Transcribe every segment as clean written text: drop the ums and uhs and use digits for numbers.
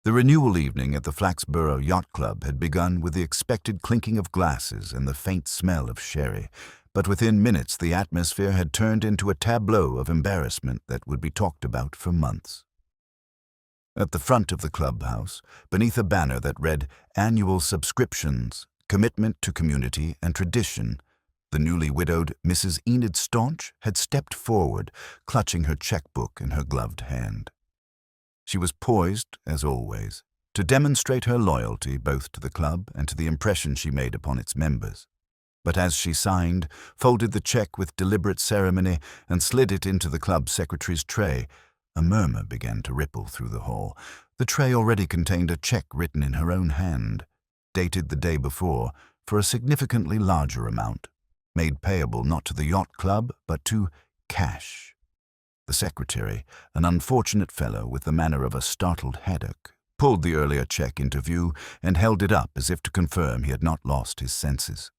The renewal evening at the Flaxborough Yacht Club had begun with the expected clinking of glasses and the faint smell of sherry, but within minutes the atmosphere had turned into a tableau of embarrassment that would be talked about for months. At the front of the clubhouse, beneath a banner that read "Annual Subscriptions, Commitment to Community and Tradition," the newly widowed Mrs. Enid Staunch had stepped forward, clutching her checkbook in her gloved hand. She was poised, as always, to demonstrate her loyalty both to the club and to the impression she made upon its members. But as she signed, folded the check with deliberate ceremony, and slid it into the club secretary's tray, a murmur began to ripple through the hall. The tray already contained a check written in her own hand, dated the day before, for a significantly larger amount, made payable not to the yacht club, but to cash. The secretary, an unfortunate fellow with the manner of a startled haddock, pulled the earlier check into view and held it up as if to confirm he had not lost his senses.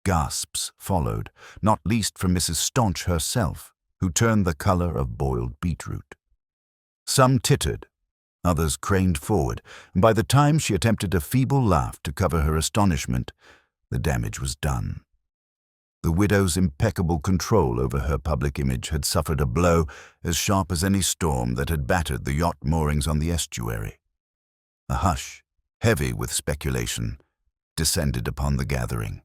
Gasps followed, not least from Mrs. Staunch herself, who turned the color of boiled beetroot. Some tittered, others craned forward, and by the time she attempted a feeble laugh to cover her astonishment, the damage was done. The widow's impeccable control over her public image had suffered a blow as sharp as any storm that had battered the yacht moorings on the estuary. A hush, heavy with speculation, descended upon the gathering.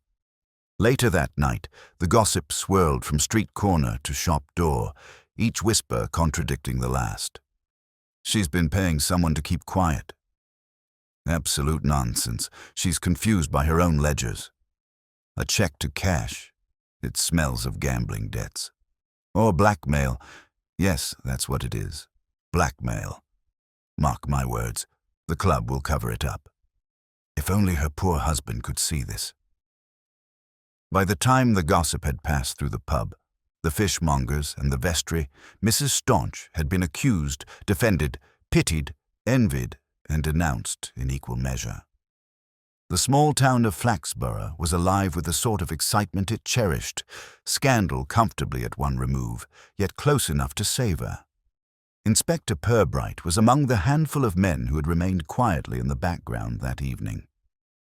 Later that night, the gossip swirled from street corner to shop door, each whisper contradicting the last. "She's been paying someone to keep quiet." "Absolute nonsense. She's confused by her own ledgers." "A check to cash. It smells of gambling debts." "Or blackmail. Yes, that's what it is. Blackmail. Mark my words, the club will cover it up." If only her poor husband could see this. By the time the gossip had passed through the pub, the fishmongers and the vestry, Mrs. Staunch had been accused, defended, pitied, envied, and denounced in equal measure. The small town of Flaxborough was alive with the sort of excitement it cherished, scandal comfortably at one remove, yet close enough to savor. Inspector Purbright was among the handful of men who had remained quietly in the background that evening.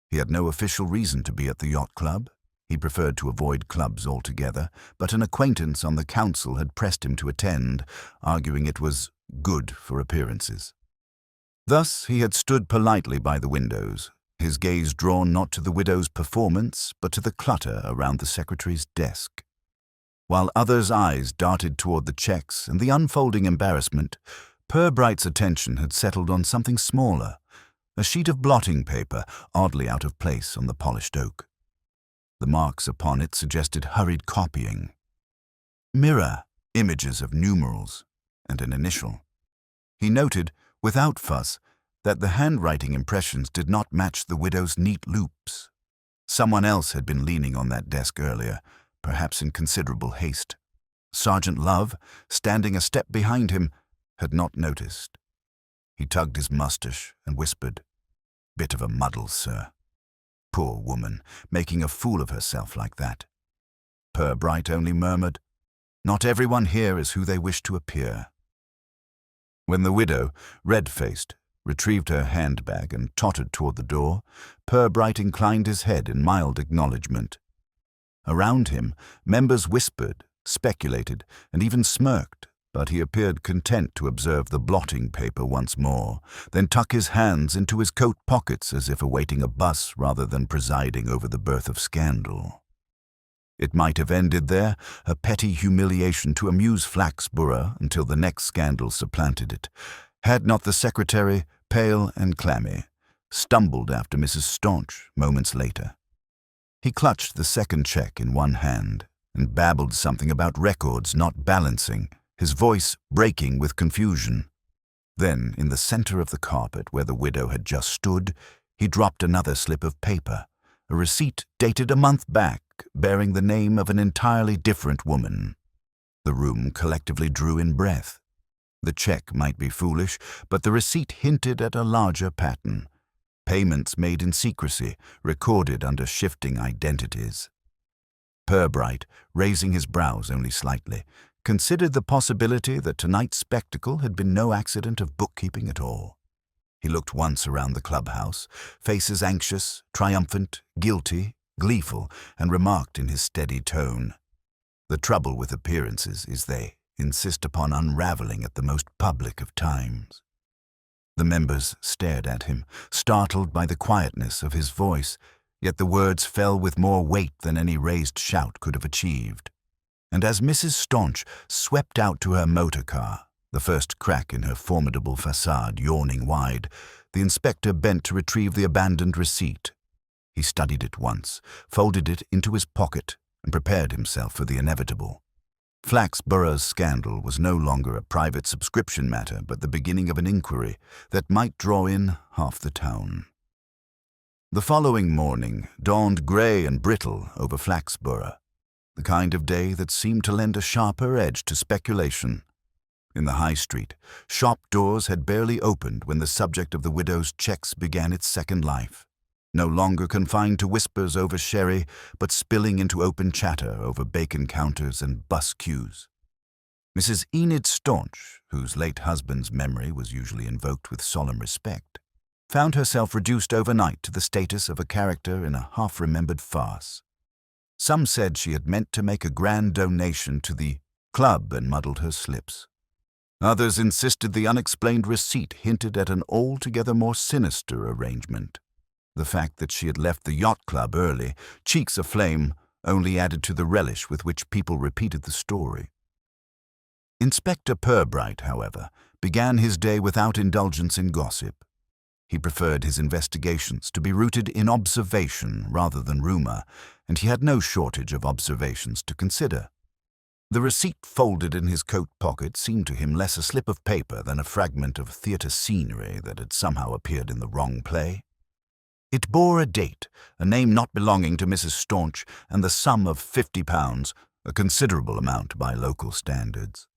He had no official reason to be at the yacht club. He preferred to avoid clubs altogether, but an acquaintance on the council had pressed him to attend, arguing it was good for appearances. Thus he had stood politely by the windows, his gaze drawn not to the widow's performance, but to the clutter around the secretary's desk. While others' eyes darted toward the checks and the unfolding embarrassment, Purbright's attention had settled on something smaller, a sheet of blotting paper oddly out of place on the polished oak. The marks upon it suggested hurried copying. Mirror images of numerals and an initial. He noted, without fuss, that the handwriting impressions did not match the widow's neat loops. Someone else had been leaning on that desk earlier, perhaps in considerable haste. Sergeant Love, standing a step behind him, had not noticed. He tugged his moustache and whispered, "Bit of a muddle, sir." Poor woman, making a fool of herself like that. Purbright only murmured, "Not everyone here is who they wish to appear." When the widow, red-faced, retrieved her handbag and tottered toward the door, Purbright inclined his head in mild acknowledgement. Around him, members whispered, speculated, and even smirked, but he appeared content to observe the blotting paper once more, then tuck his hands into his coat pockets as if awaiting a bus rather than presiding over the birth of scandal. It might have ended there, a petty humiliation to amuse Flaxborough until the next scandal supplanted it, had not the secretary, pale and clammy, stumbled after Mrs. Staunch moments later. He clutched the second check in one hand and babbled something about records not balancing, his voice breaking with confusion. Then, in the center of the carpet where the widow had just stood, he dropped another slip of paper, a receipt dated a month back, bearing the name of an entirely different woman. The room collectively drew in breath. The check might be foolish, but the receipt hinted at a larger pattern. Payments made in secrecy, recorded under shifting identities. Purbright, raising his brows only slightly, considered the possibility that tonight's spectacle had been no accident of bookkeeping at all. He looked once around the clubhouse, faces anxious, triumphant, guilty, gleeful, and remarked in his steady tone, "The trouble with appearances is they insist upon unraveling at the most public of times." The members stared at him, startled by the quietness of his voice, yet the words fell with more weight than any raised shout could have achieved. And as Mrs. Staunch swept out to her motor car, the first crack in her formidable facade yawning wide, the inspector bent to retrieve the abandoned receipt. He studied it once, folded it into his pocket, and prepared himself for the inevitable. Flaxborough's scandal was no longer a private subscription matter, but the beginning of an inquiry that might draw in half the town. The following morning dawned grey and brittle over Flaxborough, the kind of day that seemed to lend a sharper edge to speculation. In the high street, shop doors had barely opened when the subject of the widow's cheques began its second life, no longer confined to whispers over sherry, but spilling into open chatter over bacon counters and bus queues. Mrs. Enid Staunch, whose late husband's memory was usually invoked with solemn respect, found herself reduced overnight to the status of a character in a half-remembered farce. Some said she had meant to make a grand donation to the club and muddled her slips. Others insisted the unexplained receipt hinted at an altogether more sinister arrangement. The fact that she had left the yacht club early, cheeks aflame, only added to the relish with which people repeated the story. Inspector Purbright, however, began his day without indulgence in gossip. He preferred his investigations to be rooted in observation rather than rumor, and he had no shortage of observations to consider. The receipt folded in his coat pocket seemed to him less a slip of paper than a fragment of theatre scenery that had somehow appeared in the wrong play. It bore a date, a name not belonging to Mrs. Staunch, and the sum of £50, a considerable amount by local standards.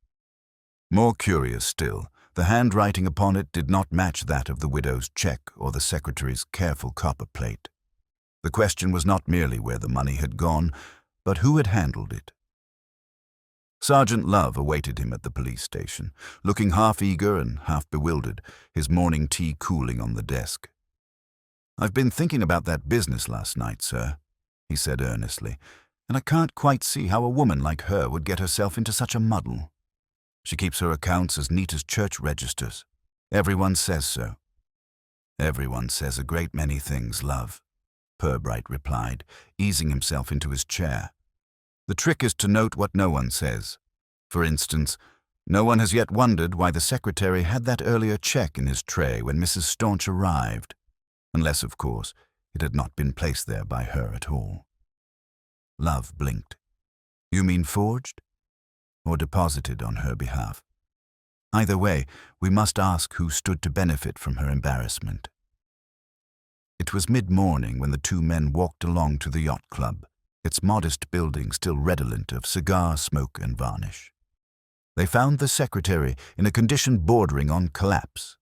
More curious still, the handwriting upon it did not match that of the widow's cheque or the secretary's careful copper plate. The question was not merely where the money had gone, but who had handled it. Sergeant Love awaited him at the police station, looking half eager and half bewildered, his morning tea cooling on the desk. "I've been thinking about that business last night, sir," he said earnestly, "and I can't quite see how a woman like her would get herself into such a muddle. She keeps her accounts as neat as church registers. Everyone says so." "Everyone says a great many things, Love," Purbright replied, easing himself into his chair. "The trick is to note what no one says. For instance, no one has yet wondered why the secretary had that earlier cheque in his tray when Mrs. Staunch arrived, unless, of course, it had not been placed there by her at all." Love blinked. "You mean forged? Or deposited on her behalf? Either way, we must ask who stood to benefit from her embarrassment." It was mid-morning when the two men walked along to the yacht club, its modest building still redolent of cigar smoke and varnish. They found the secretary in a condition bordering on collapse.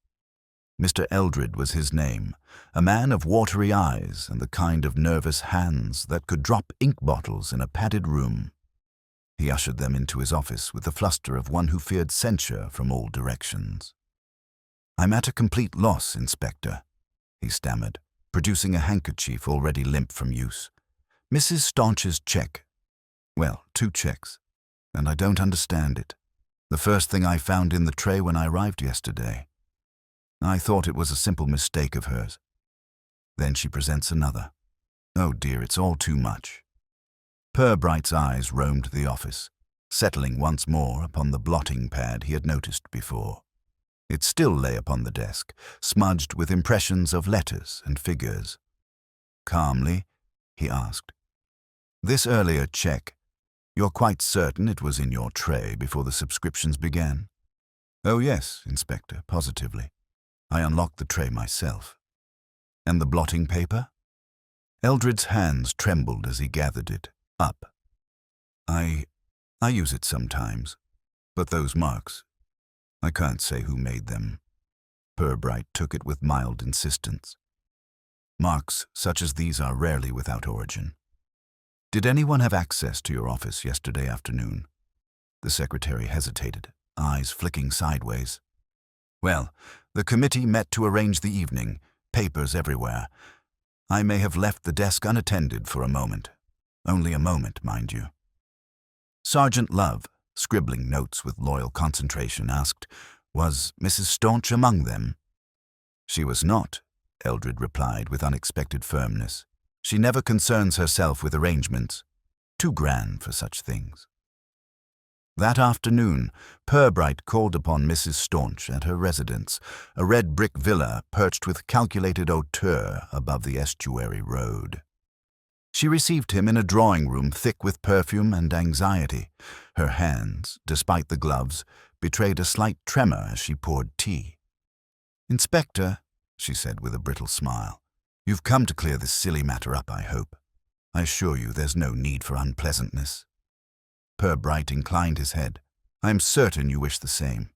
Mr. Eldred was his name, a man of watery eyes and the kind of nervous hands that could drop ink bottles in a padded room. He ushered them into his office with the fluster of one who feared censure from all directions. "I'm at a complete loss, Inspector," he stammered, producing a handkerchief already limp from use. "Mrs. Staunch's cheque. Well, 2 cheques, and I don't understand it. The first thing I found in the tray when I arrived yesterday. I thought it was a simple mistake of hers. Then she presents another. Oh dear, it's all too much." Purbright's eyes roamed the office, settling once more upon the blotting pad he had noticed before. It still lay upon the desk, smudged with impressions of letters and figures. Calmly, he asked, "This earlier cheque, you're quite certain it was in your tray before the subscriptions began?" "Oh yes, Inspector, positively. I unlocked the tray myself." "And the blotting paper?" Eldred's hands trembled as he gathered it up. I use it sometimes, but those marks, I can't say who made them." Purbright took it with mild insistence. "Marks such as these are rarely without origin. Did anyone have access to your office yesterday afternoon?" The secretary hesitated, eyes flicking sideways. Well, the committee met to arrange the evening, papers everywhere. I may have left the desk unattended for a moment. Only a moment, mind you. Sergeant Love, scribbling notes with loyal concentration, asked, "Was Mrs. Staunch among them?" "She was not," Eldred replied with unexpected firmness. "She never concerns herself with arrangements. Too grand for such things." That afternoon, Purbright called upon Mrs. Staunch at her residence, a red brick villa perched with calculated hauteur above the estuary road. She received him in a drawing-room thick with perfume and anxiety. Her hands, despite the gloves, betrayed a slight tremor as she poured tea. "Inspector," she said with a brittle smile, "you've come to clear this silly matter up, I hope. I assure you there's no need for unpleasantness." Purbright inclined his head. "I am certain you wish the same.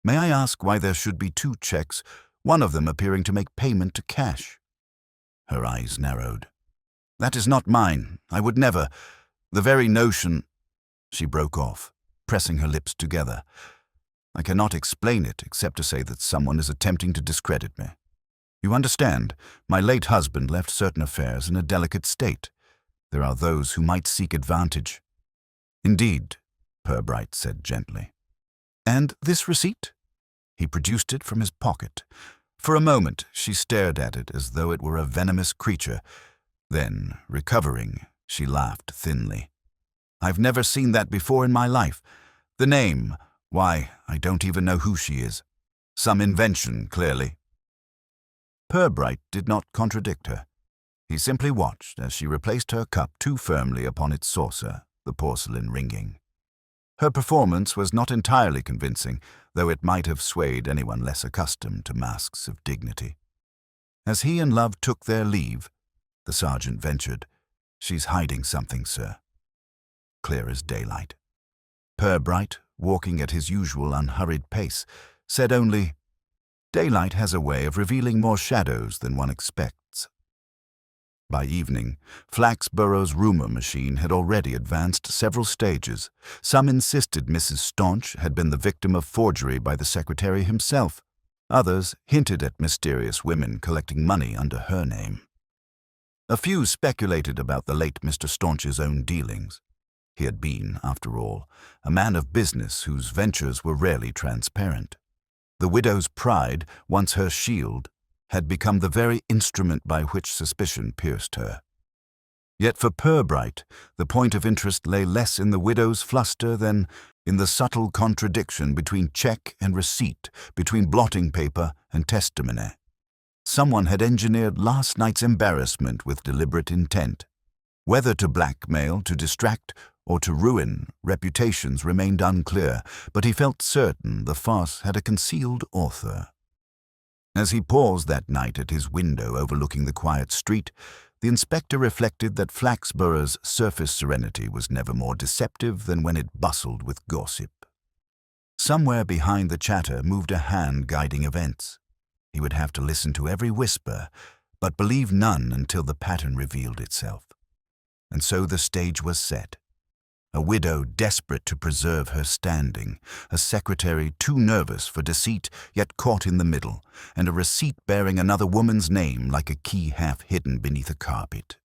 May I ask why there should be two checks, one of them appearing to make payment to cash?" Her eyes narrowed. "That is not mine. I would never. The very notion—" She broke off, pressing her lips together. "I cannot explain it except to say that someone is attempting to discredit me. You understand, my late husband left certain affairs in a delicate state. There are those who might seek advantage." "Indeed," Purbright said gently. "And this receipt?" He produced it from his pocket. For a moment, she stared at it as though it were a venomous creature. Then, recovering, she laughed thinly. "I've never seen that before in my life. The name, why, I don't even know who she is. Some invention, clearly." Purbright did not contradict her. He simply watched as she replaced her cup too firmly upon its saucer, the porcelain ringing. Her performance was not entirely convincing, though it might have swayed anyone less accustomed to masks of dignity. As he and Love took their leave, the sergeant ventured, "She's hiding something, sir." Clear as daylight. Purbright, walking at his usual unhurried pace, said only, "Daylight has a way of revealing more shadows than one expects." By evening, Flaxborough's rumour machine had already advanced several stages. Some insisted Mrs. Staunch had been the victim of forgery by the secretary himself. Others hinted at mysterious women collecting money under her name. A few speculated about the late Mr. Staunch's own dealings. He had been, after all, a man of business whose ventures were rarely transparent. The widow's pride, once her shield, had become the very instrument by which suspicion pierced her. Yet for Purbright, the point of interest lay less in the widow's fluster than in the subtle contradiction between check and receipt, between blotting paper and testimony. Someone had engineered last night's embarrassment with deliberate intent. Whether to blackmail, to distract, or to ruin, reputations remained unclear, but he felt certain the farce had a concealed author. As he paused that night at his window overlooking the quiet street, the inspector reflected that Flaxborough's surface serenity was never more deceptive than when it bustled with gossip. Somewhere behind the chatter moved a hand guiding events. He would have to listen to every whisper, but believe none until the pattern revealed itself. And so the stage was set. A widow desperate to preserve her standing, a secretary too nervous for deceit yet caught in the middle, and a receipt bearing another woman's name like a key half hidden beneath a carpet.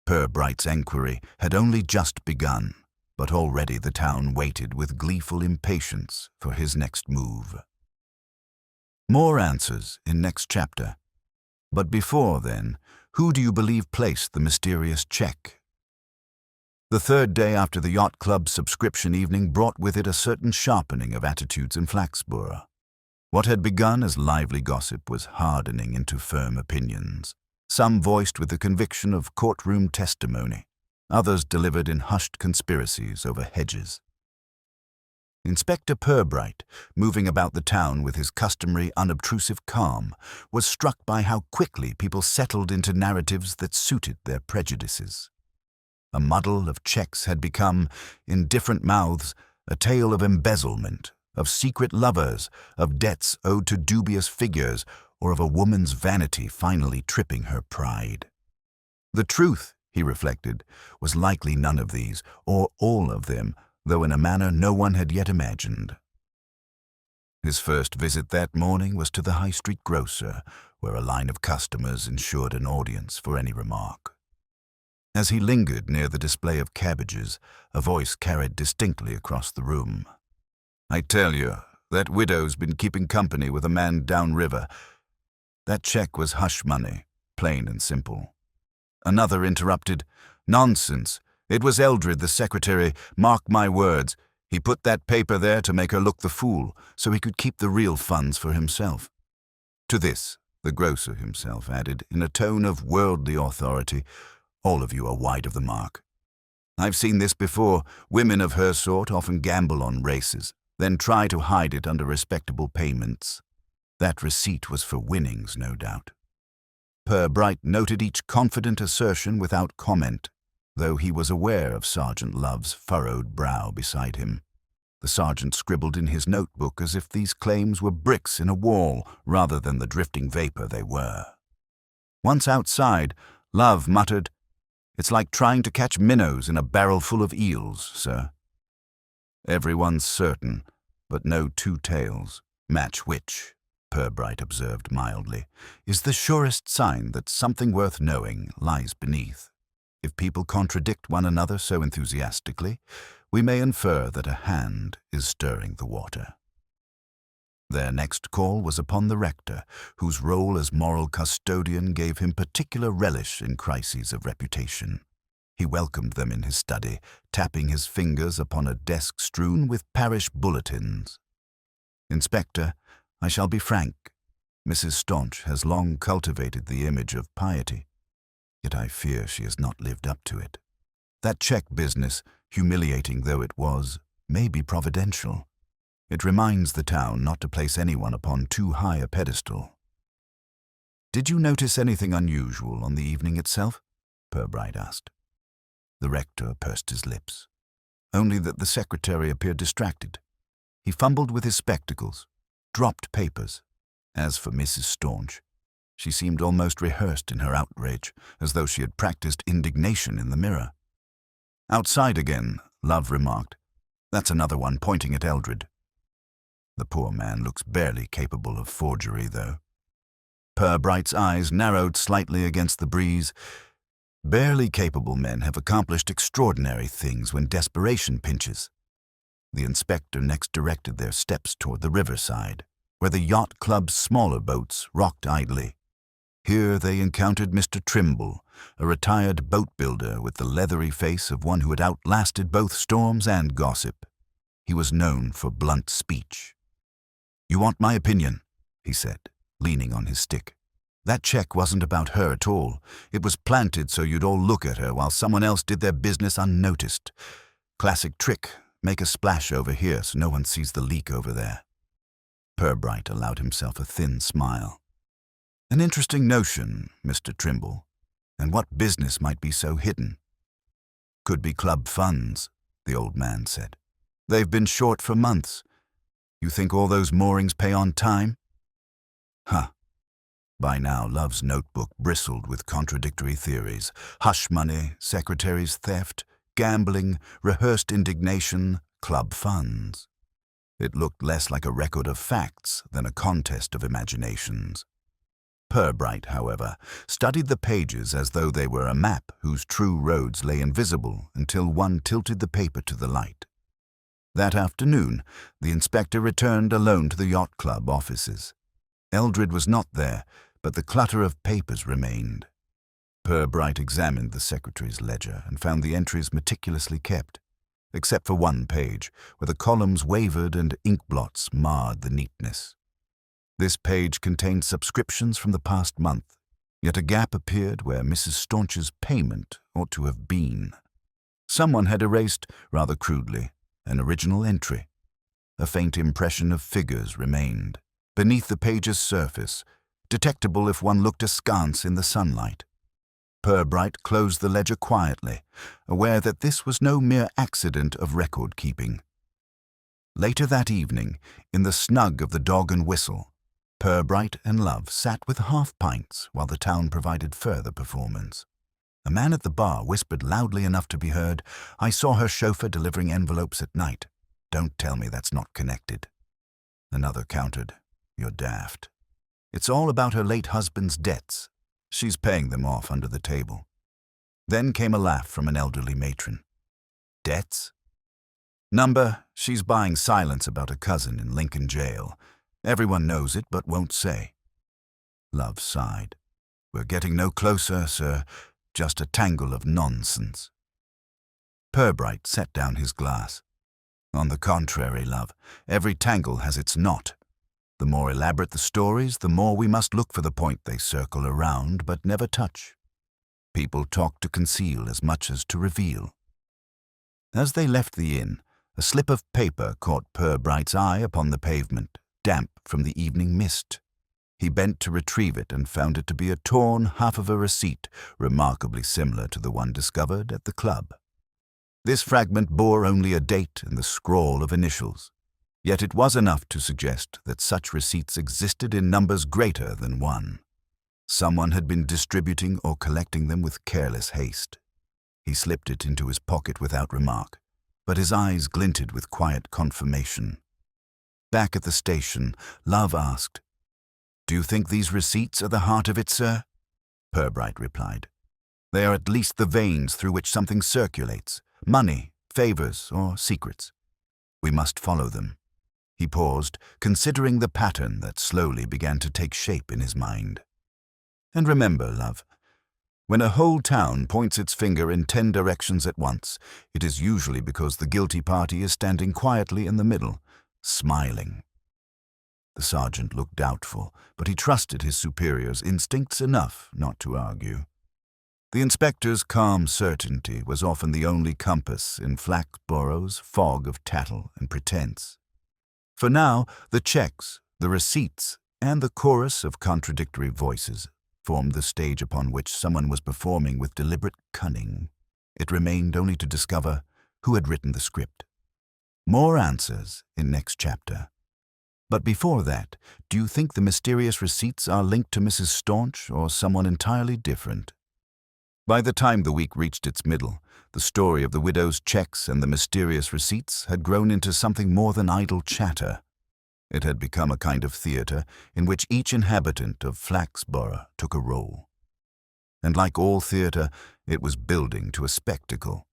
Purbright's enquiry had only just begun, but already the town waited with gleeful impatience for his next move. More answers in next chapter. But before then, who do you believe placed the mysterious check? The third day after the Yacht Club subscription evening brought with it a certain sharpening of attitudes in Flaxborough. What had begun as lively gossip was hardening into firm opinions, some voiced with the conviction of courtroom testimony, others delivered in hushed conspiracies over hedges. Inspector Purbright, moving about the town with his customary unobtrusive calm, was struck by how quickly people settled into narratives that suited their prejudices. A muddle of checks had become, in different mouths, a tale of embezzlement, of secret lovers, of debts owed to dubious figures, or of a woman's vanity finally tripping her pride. The truth, he reflected, was likely none of these, or all of them, though in a manner no one had yet imagined. His first visit that morning was to the high street grocer, where a line of customers ensured an audience for any remark. As he lingered near the display of cabbages, a voice carried distinctly across the room. "I tell you, that widow's been keeping company with a man downriver. That check was hush money, plain and simple." Another interrupted, "Nonsense. It was Eldred, the secretary. Mark my words. He put that paper there to make her look the fool, so he could keep the real funds for himself." To this, the grocer himself added, in a tone of worldly authority, "All of you are wide of the mark. I've seen this before. Women of her sort often gamble on races, then try to hide it under respectable payments. That receipt was for winnings, no doubt." Purbright noted each confident assertion without comment, though he was aware of Sergeant Love's furrowed brow beside him. The sergeant scribbled in his notebook as if these claims were bricks in a wall rather than the drifting vapor they were. Once outside, Love muttered, "It's like trying to catch minnows in a barrel full of eels, sir." "Everyone's certain, but no two tales match which," Purbright observed mildly, "is the surest sign that something worth knowing lies beneath. If people contradict one another so enthusiastically, we may infer that a hand is stirring the water." Their next call was upon the rector, whose role as moral custodian gave him particular relish in crises of reputation. He welcomed them in his study, tapping his fingers upon a desk strewn with parish bulletins. "Inspector, I shall be frank. Mrs. Staunch has long cultivated the image of piety, yet I fear she has not lived up to it. That check business, humiliating though it was, may be providential. It reminds the town not to place anyone upon too high a pedestal." "Did you notice anything unusual on the evening itself?" Purbright asked. The rector pursed his lips. Only that the secretary appeared distracted. He fumbled with his spectacles, dropped papers. As for Mrs. Staunch, she seemed almost rehearsed in her outrage, as though she had practiced indignation in the mirror. "Outside again," Love remarked. "That's another one pointing at Eldred. The poor man looks barely capable of forgery, though." Purbright's eyes narrowed slightly against the breeze. Barely capable men have accomplished extraordinary things when desperation pinches. The inspector next directed their steps toward the riverside, where the yacht club's smaller boats rocked idly. Here they encountered Mr. Trimble, a retired boat builder with the leathery face of one who had outlasted both storms and gossip. He was known for blunt speech. "You want my opinion," he said, leaning on his stick. "That check wasn't about her at all. It was planted so you'd all look at her while someone else did their business unnoticed. Classic trick, make a splash over here so no one sees the leak over there." Purbright allowed himself a thin smile. "An interesting notion, Mr. Trimble. And what business might be so hidden?" "Could be club funds," the old man said. "They've been short for months. You think all those moorings pay on time?" "Huh." By now, Love's notebook bristled with contradictory theories. Hush money, secretary's theft, gambling, rehearsed indignation, club funds. It looked less like a record of facts than a contest of imaginations. Purbright, however, studied the pages as though they were a map whose true roads lay invisible until one tilted the paper to the light. That afternoon, the inspector returned alone to the yacht club offices. Eldred was not there, but the clutter of papers remained. Purbright examined the secretary's ledger and found the entries meticulously kept, except for one page, where the columns wavered and ink blots marred the neatness. This page contained subscriptions from the past month, yet a gap appeared where Mrs. Staunch's payment ought to have been. Someone had erased, rather crudely, an original entry. A faint impression of figures remained, beneath the page's surface, detectable if one looked askance in the sunlight. Purbright closed the ledger quietly, aware that this was no mere accident of record-keeping. Later that evening, in the snug of the Dog and Whistle, Purbright and Love sat with half-pints while the town provided further performance. A man at the bar whispered loudly enough to be heard, "I saw her chauffeur delivering envelopes at night. Don't tell me that's not connected." Another countered, "You're daft. It's all about her late husband's debts. She's paying them off under the table." Then came a laugh from an elderly matron. "Debts? Number, she's buying silence about a cousin in Lincoln jail. Everyone knows it but won't say." Love sighed. "We're getting no closer, sir. Just a tangle of nonsense." Purbright set down his glass. "On the contrary, love, every tangle has its knot. The more elaborate the stories, the more we must look for the point they circle around but never touch. People talk to conceal as much as to reveal." As they left the inn, a slip of paper caught Purbright's eye upon the pavement, damp from the evening mist. He bent to retrieve it and found it to be a torn half of a receipt, remarkably similar to the one discovered at the club. This fragment bore only a date and the scrawl of initials, yet it was enough to suggest that such receipts existed in numbers greater than one. Someone had been distributing or collecting them with careless haste. He slipped it into his pocket without remark, but his eyes glinted with quiet confirmation. Back at the station, Love asked, "Do you think these receipts are the heart of it, sir?" Purbright replied, "They are at least the veins through which something circulates, money, favors, or secrets. We must follow them." He paused, considering the pattern that slowly began to take shape in his mind. "And remember, love, when a whole town points its finger in 10 directions at once, it is usually because the guilty party is standing quietly in the middle, smiling." The sergeant looked doubtful, but he trusted his superior's instincts enough not to argue. The inspector's calm certainty was often the only compass in Flaxborough's fog of tattle and pretense. For now, the checks, the receipts, and the chorus of contradictory voices formed the stage upon which someone was performing with deliberate cunning. It remained only to discover who had written the script. More answers in next chapter. But before that, do you think the mysterious receipts are linked to Mrs. Staunch or someone entirely different? By the time the week reached its middle, the story of the widow's checks and the mysterious receipts had grown into something more than idle chatter. It had become a kind of theatre in which each inhabitant of Flaxborough took a role. And like all theatre, it was building to a spectacle.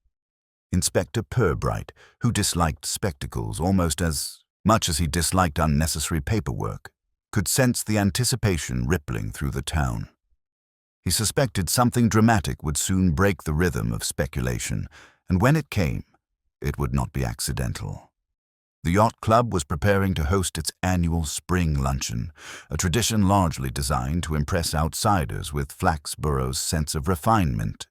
Inspector Purbright, who disliked spectacles almost as much as he disliked unnecessary paperwork, could sense the anticipation rippling through the town. He suspected something dramatic would soon break the rhythm of speculation, and when it came, it would not be accidental. The Yacht Club was preparing to host its annual spring luncheon, a tradition largely designed to impress outsiders with Flaxborough's sense of refinement.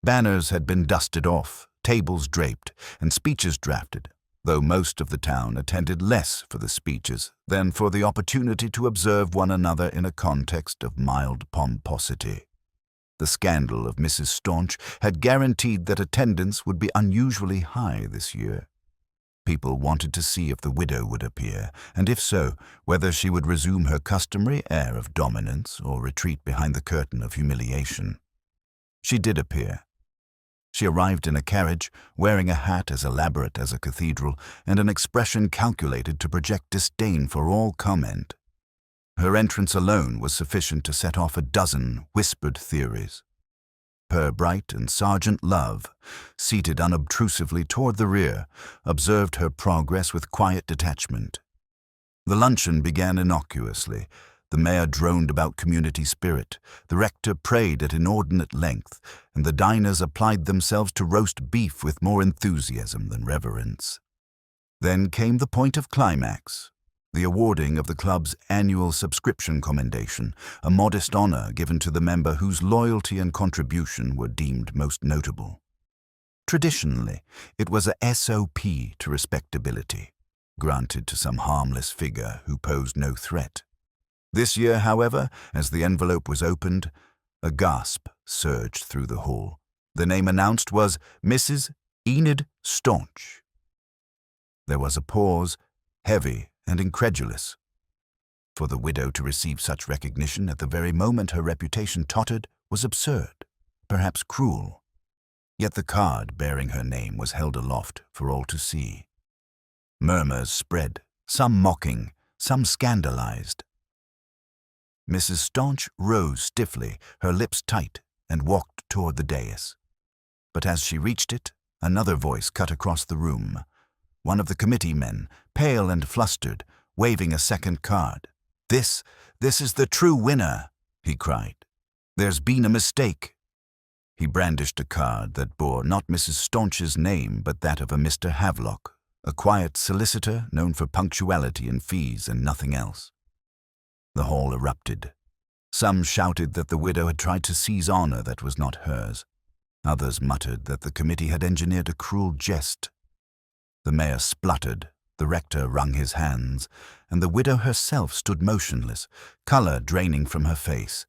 Banners had been dusted off, tables draped, and speeches drafted, though most of the town attended less for the speeches than for the opportunity to observe one another in a context of mild pomposity. The scandal of Mrs. Staunch had guaranteed that attendance would be unusually high this year. People wanted to see if the widow would appear, and if so, whether she would resume her customary air of dominance or retreat behind the curtain of humiliation. She did appear. She arrived in a carriage, wearing a hat as elaborate as a cathedral and an expression calculated to project disdain for all comment. Her entrance alone was sufficient to set off a dozen whispered theories. Purbright and Sergeant Love, seated unobtrusively toward the rear, observed her progress with quiet detachment. The luncheon began innocuously. The mayor droned about community spirit, the rector prayed at inordinate length, and the diners applied themselves to roast beef with more enthusiasm than reverence. Then came the point of climax, the awarding of the club's annual subscription commendation, a modest honor given to the member whose loyalty and contribution were deemed most notable. Traditionally, it was a SOP to respectability, granted to some harmless figure who posed no threat. This year, however, as the envelope was opened, a gasp surged through the hall. The name announced was Mrs. Enid Staunch. There was a pause, heavy and incredulous. For the widow to receive such recognition at the very moment her reputation tottered was absurd, perhaps cruel. Yet the card bearing her name was held aloft for all to see. Murmurs spread, some mocking, some scandalized. Mrs. Staunch rose stiffly, her lips tight, and walked toward the dais. But as she reached it, another voice cut across the room. One of the committee men, pale and flustered, waving a second card. This is the true winner," he cried. "There's been a mistake." He brandished a card that bore not Mrs. Staunch's name, but that of a Mr. Havelock, a quiet solicitor known for punctuality and fees and nothing else. The hall erupted. Some shouted that the widow had tried to seize honor that was not hers. Others muttered that the committee had engineered a cruel jest. The mayor spluttered, the rector wrung his hands, and the widow herself stood motionless, color draining from her face.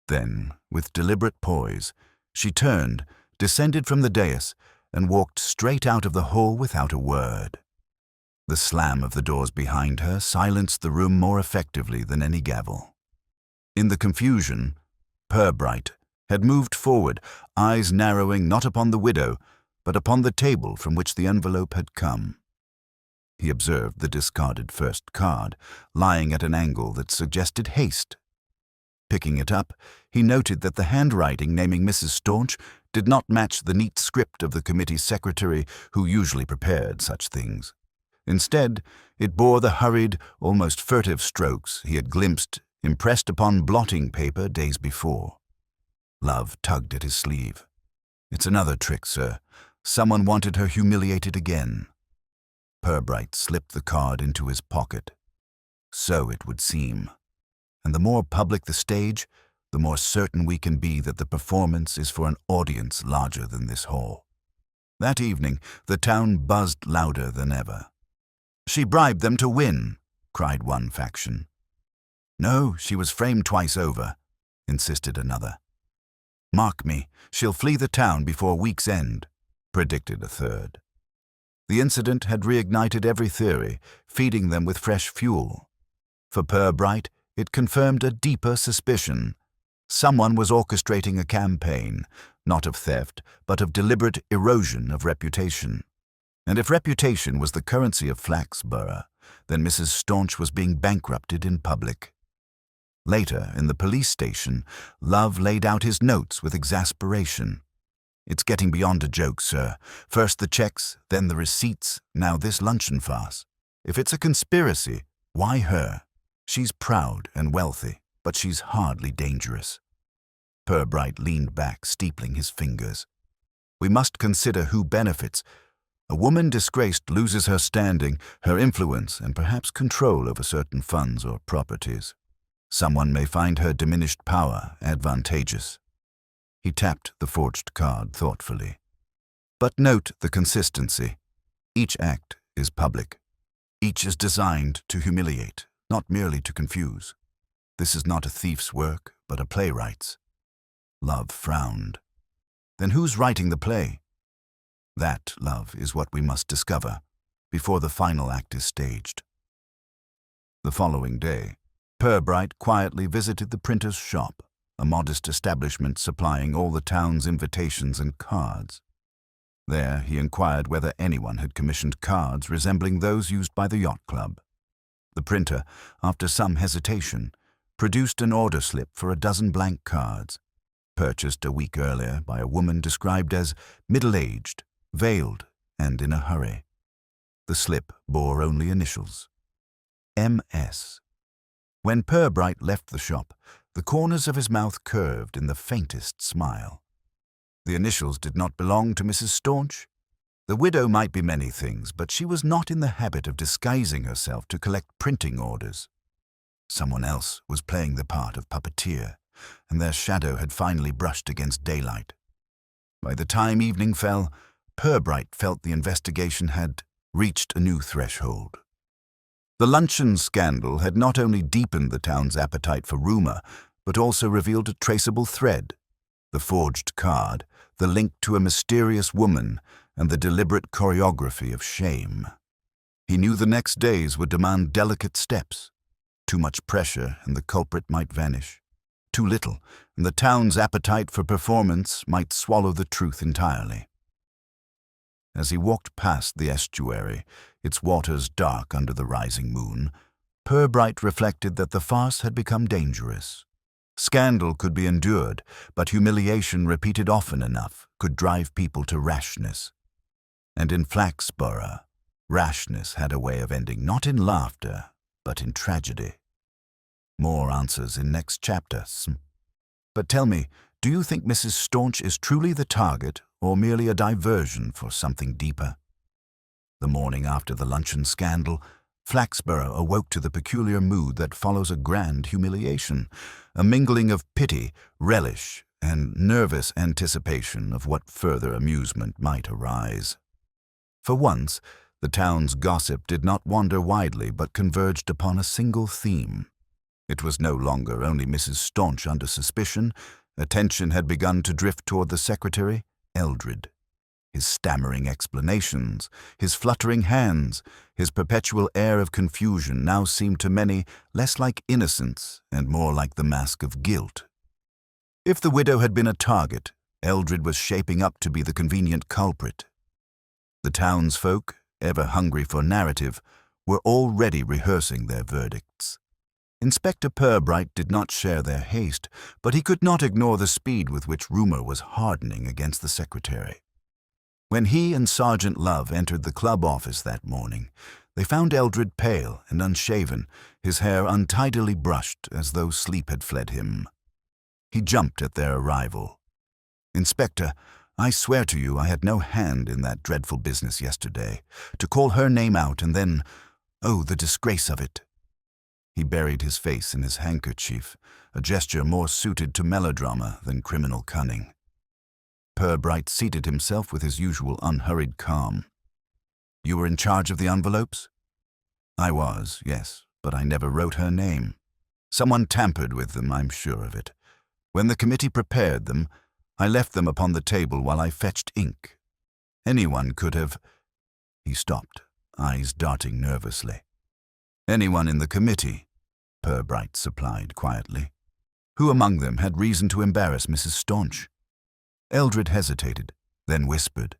Then, with deliberate poise, she turned, descended from the dais, and walked straight out of the hall without a word. The slam of the doors behind her silenced the room more effectively than any gavel. In the confusion, Purbright had moved forward, eyes narrowing not upon the widow, but upon the table from which the envelope had come. He observed the discarded first card, lying at an angle that suggested haste. Picking it up, he noted that the handwriting naming Mrs. Staunch did not match the neat script of the committee secretary who usually prepared such things. Instead, it bore the hurried, almost furtive strokes he had glimpsed impressed upon blotting paper days before. Love tugged at his sleeve. "It's another trick, sir. Someone wanted her humiliated again." Purbright slipped the card into his pocket. "So it would seem. And the more public the stage, the more certain we can be that the performance is for an audience larger than this hall." That evening, the town buzzed louder than ever. "She bribed them to win," cried one faction. "No, she was framed twice over," insisted another. "Mark me, she'll flee the town before week's end," predicted a third. The incident had reignited every theory, feeding them with fresh fuel. For Purbright, it confirmed a deeper suspicion. Someone was orchestrating a campaign, not of theft, but of deliberate erosion of reputation. And if reputation was the currency of Flaxborough, then Mrs. Staunch was being bankrupted in public. Later, in the police station, Love laid out his notes with exasperation. "It's getting beyond a joke, sir. First the checks, then the receipts, now this luncheon farce. If it's a conspiracy, why her? She's proud and wealthy, but she's hardly dangerous." Purbright leaned back, steepling his fingers. "We must consider who benefits. A woman disgraced loses her standing, her influence, and perhaps control over certain funds or properties. Someone may find her diminished power advantageous." He tapped the forged card thoughtfully. "But note the consistency. Each act is public. Each is designed to humiliate, not merely to confuse. This is not a thief's work, but a playwright's." Love frowned. "Then who's writing the play?" "That, Love, is what we must discover before the final act is staged." The following day, Purbright quietly visited the printer's shop, a modest establishment supplying all the town's invitations and cards. There he inquired whether anyone had commissioned cards resembling those used by the Yacht Club. The printer, after some hesitation, produced an order slip for a dozen blank cards, purchased a week earlier by a woman described as middle-aged, veiled, and in a hurry. The slip bore only initials: M.S. When Purbright left the shop, the corners of his mouth curved in the faintest smile. The initials did not belong to Mrs. Staunch. The widow might be many things, but she was not in the habit of disguising herself to collect printing orders. Someone else was playing the part of puppeteer, and their shadow had finally brushed against daylight. By the time evening fell, Purbright felt the investigation had reached a new threshold. The luncheon scandal had not only deepened the town's appetite for rumor, but also revealed a traceable thread: the forged card, the link to a mysterious woman, and the deliberate choreography of shame. He knew the next days would demand delicate steps. Too much pressure and the culprit might vanish. Too little, and the town's appetite for performance might swallow the truth entirely. As he walked past the estuary, its waters dark under the rising moon, Purbright reflected that the farce had become dangerous. Scandal could be endured, but humiliation repeated often enough could drive people to rashness. And in Flaxborough, rashness had a way of ending not in laughter, but in tragedy. More answers in next chapter. But tell me, do you think Mrs. Staunch is truly the target or merely a diversion for something deeper? The morning after the luncheon scandal, Flaxborough awoke to the peculiar mood that follows a grand humiliation, a mingling of pity, relish, and nervous anticipation of what further amusement might arise. For once, the town's gossip did not wander widely but converged upon a single theme. It was no longer only Mrs. Staunch under suspicion. Attention had begun to drift toward the secretary, Eldred. His stammering explanations, his fluttering hands, his perpetual air of confusion now seemed to many less like innocence and more like the mask of guilt. If the widow had been a target, Eldred was shaping up to be the convenient culprit. The townsfolk, ever hungry for narrative, were already rehearsing their verdicts. Inspector Purbright did not share their haste, but he could not ignore the speed with which rumor was hardening against the secretary. When he and Sergeant Love entered the club office that morning, they found Eldred pale and unshaven, his hair untidily brushed as though sleep had fled him. He jumped at their arrival. "Inspector, I swear to you I had no hand in that dreadful business yesterday. To call her name out and then, oh, the disgrace of it." He buried his face in his handkerchief, a gesture more suited to melodrama than criminal cunning. Purbright seated himself with his usual unhurried calm. "You were in charge of the envelopes?" "I was, yes, but I never wrote her name. Someone tampered with them, I'm sure of it. When the committee prepared them, I left them upon the table while I fetched ink. Anyone could have—" He stopped, eyes darting nervously. "Anyone in the committee," Purbright supplied quietly. "Who among them had reason to embarrass Mrs. Staunch?" Eldred hesitated, then whispered,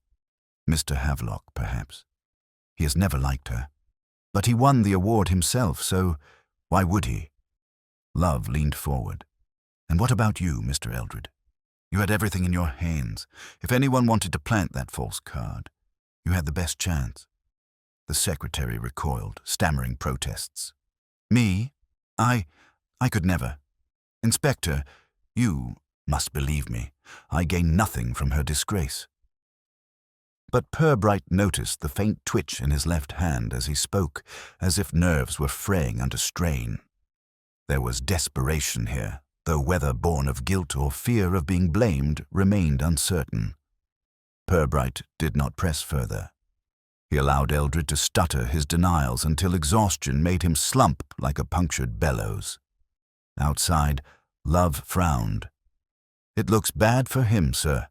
"Mr. Havelock, perhaps. He has never liked her. But he won the award himself, so why would he?" Love leaned forward. "And what about you, Mr. Eldred? You had everything in your hands. If anyone wanted to plant that false card, you had the best chance." The secretary recoiled, stammering protests. "Me? I could never. Inspector, you must believe me. I gain nothing from her disgrace." But Purbright noticed the faint twitch in his left hand as he spoke, as if nerves were fraying under strain. There was desperation here, though whether born of guilt or fear of being blamed remained uncertain. Purbright did not press further. He allowed Eldred to stutter his denials until exhaustion made him slump like a punctured bellows. Outside, Love frowned. "It looks bad for him, sir.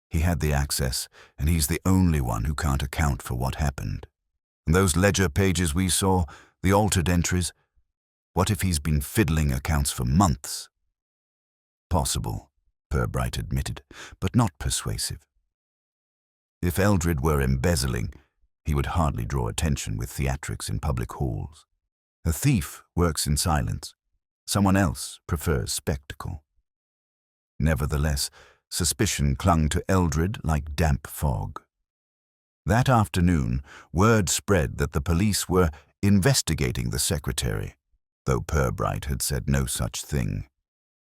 He had the access, and he's the only one who can't account for what happened. And those ledger pages we saw, the altered entries, what if he's been fiddling accounts for months?" "Possible," Purbright admitted, but not persuasive. If Eldred were embezzling, he would hardly draw attention with theatrics in public halls. A thief works in silence. Someone else prefers spectacle. Nevertheless, suspicion clung to Eldred like damp fog. That afternoon, word spread that the police were investigating the secretary, though Purbright had said no such thing.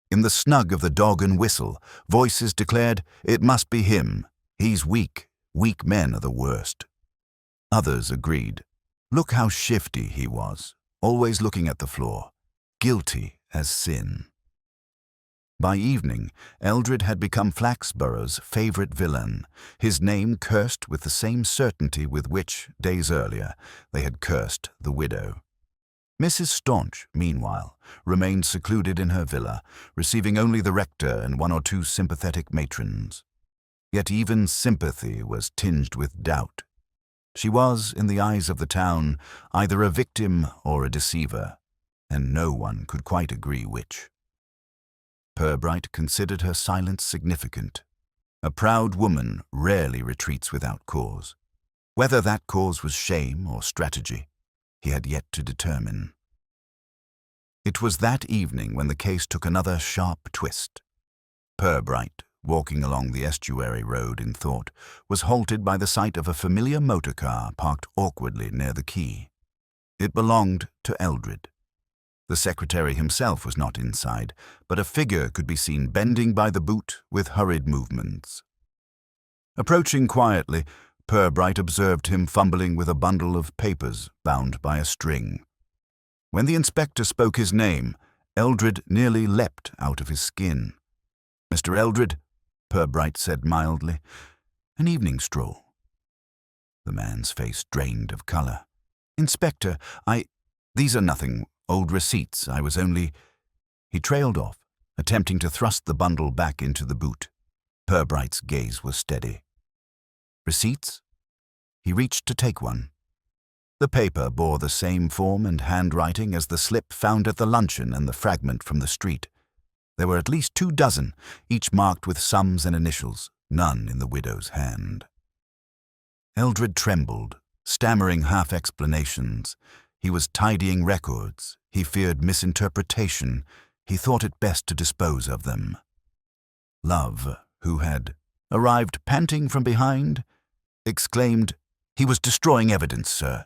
In the snug of the Dog and Whistle, voices declared, "It must be him. He's weak. Weak men are the worst." Others agreed. Look how shifty he was, always looking at the floor, guilty as sin. By evening, Eldred had become Flaxborough's favorite villain, his name cursed with the same certainty with which, days earlier, they had cursed the widow. Mrs. Staunch, meanwhile, remained secluded in her villa, receiving only the rector and one or two sympathetic matrons. Yet even sympathy was tinged with doubt. She was, in the eyes of the town, either a victim or a deceiver, and no one could quite agree which. Purbright considered her silence significant. A proud woman rarely retreats without cause. Whether that cause was shame or strategy, he had yet to determine. It was that evening when the case took another sharp twist. Purbright, walking along the estuary road in thought, was halted by the sight of a familiar motor car parked awkwardly near the quay. It belonged to Eldred. The secretary himself was not inside, but a figure could be seen bending by the boot with hurried movements. Approaching quietly, Purbright observed him fumbling with a bundle of papers bound by a string. When the inspector spoke his name, Eldred nearly leapt out of his skin. "Mr. Eldred," Purbright said mildly, "an evening stroll." The man's face drained of color. "Inspector, these are nothing, old receipts. I was only—" He trailed off, attempting to thrust the bundle back into the boot. Purbright's gaze was steady. "Receipts?" He reached to take one. The paper bore the same form and handwriting as the slip found at the luncheon and the fragment from the street. There were at least 24, each marked with sums and initials, none in the widow's hand. Eldred trembled, stammering half-explanations. He was tidying records. He feared misinterpretation. He thought it best to dispose of them. Love, who had arrived panting from behind, exclaimed, "He was destroying evidence, sir."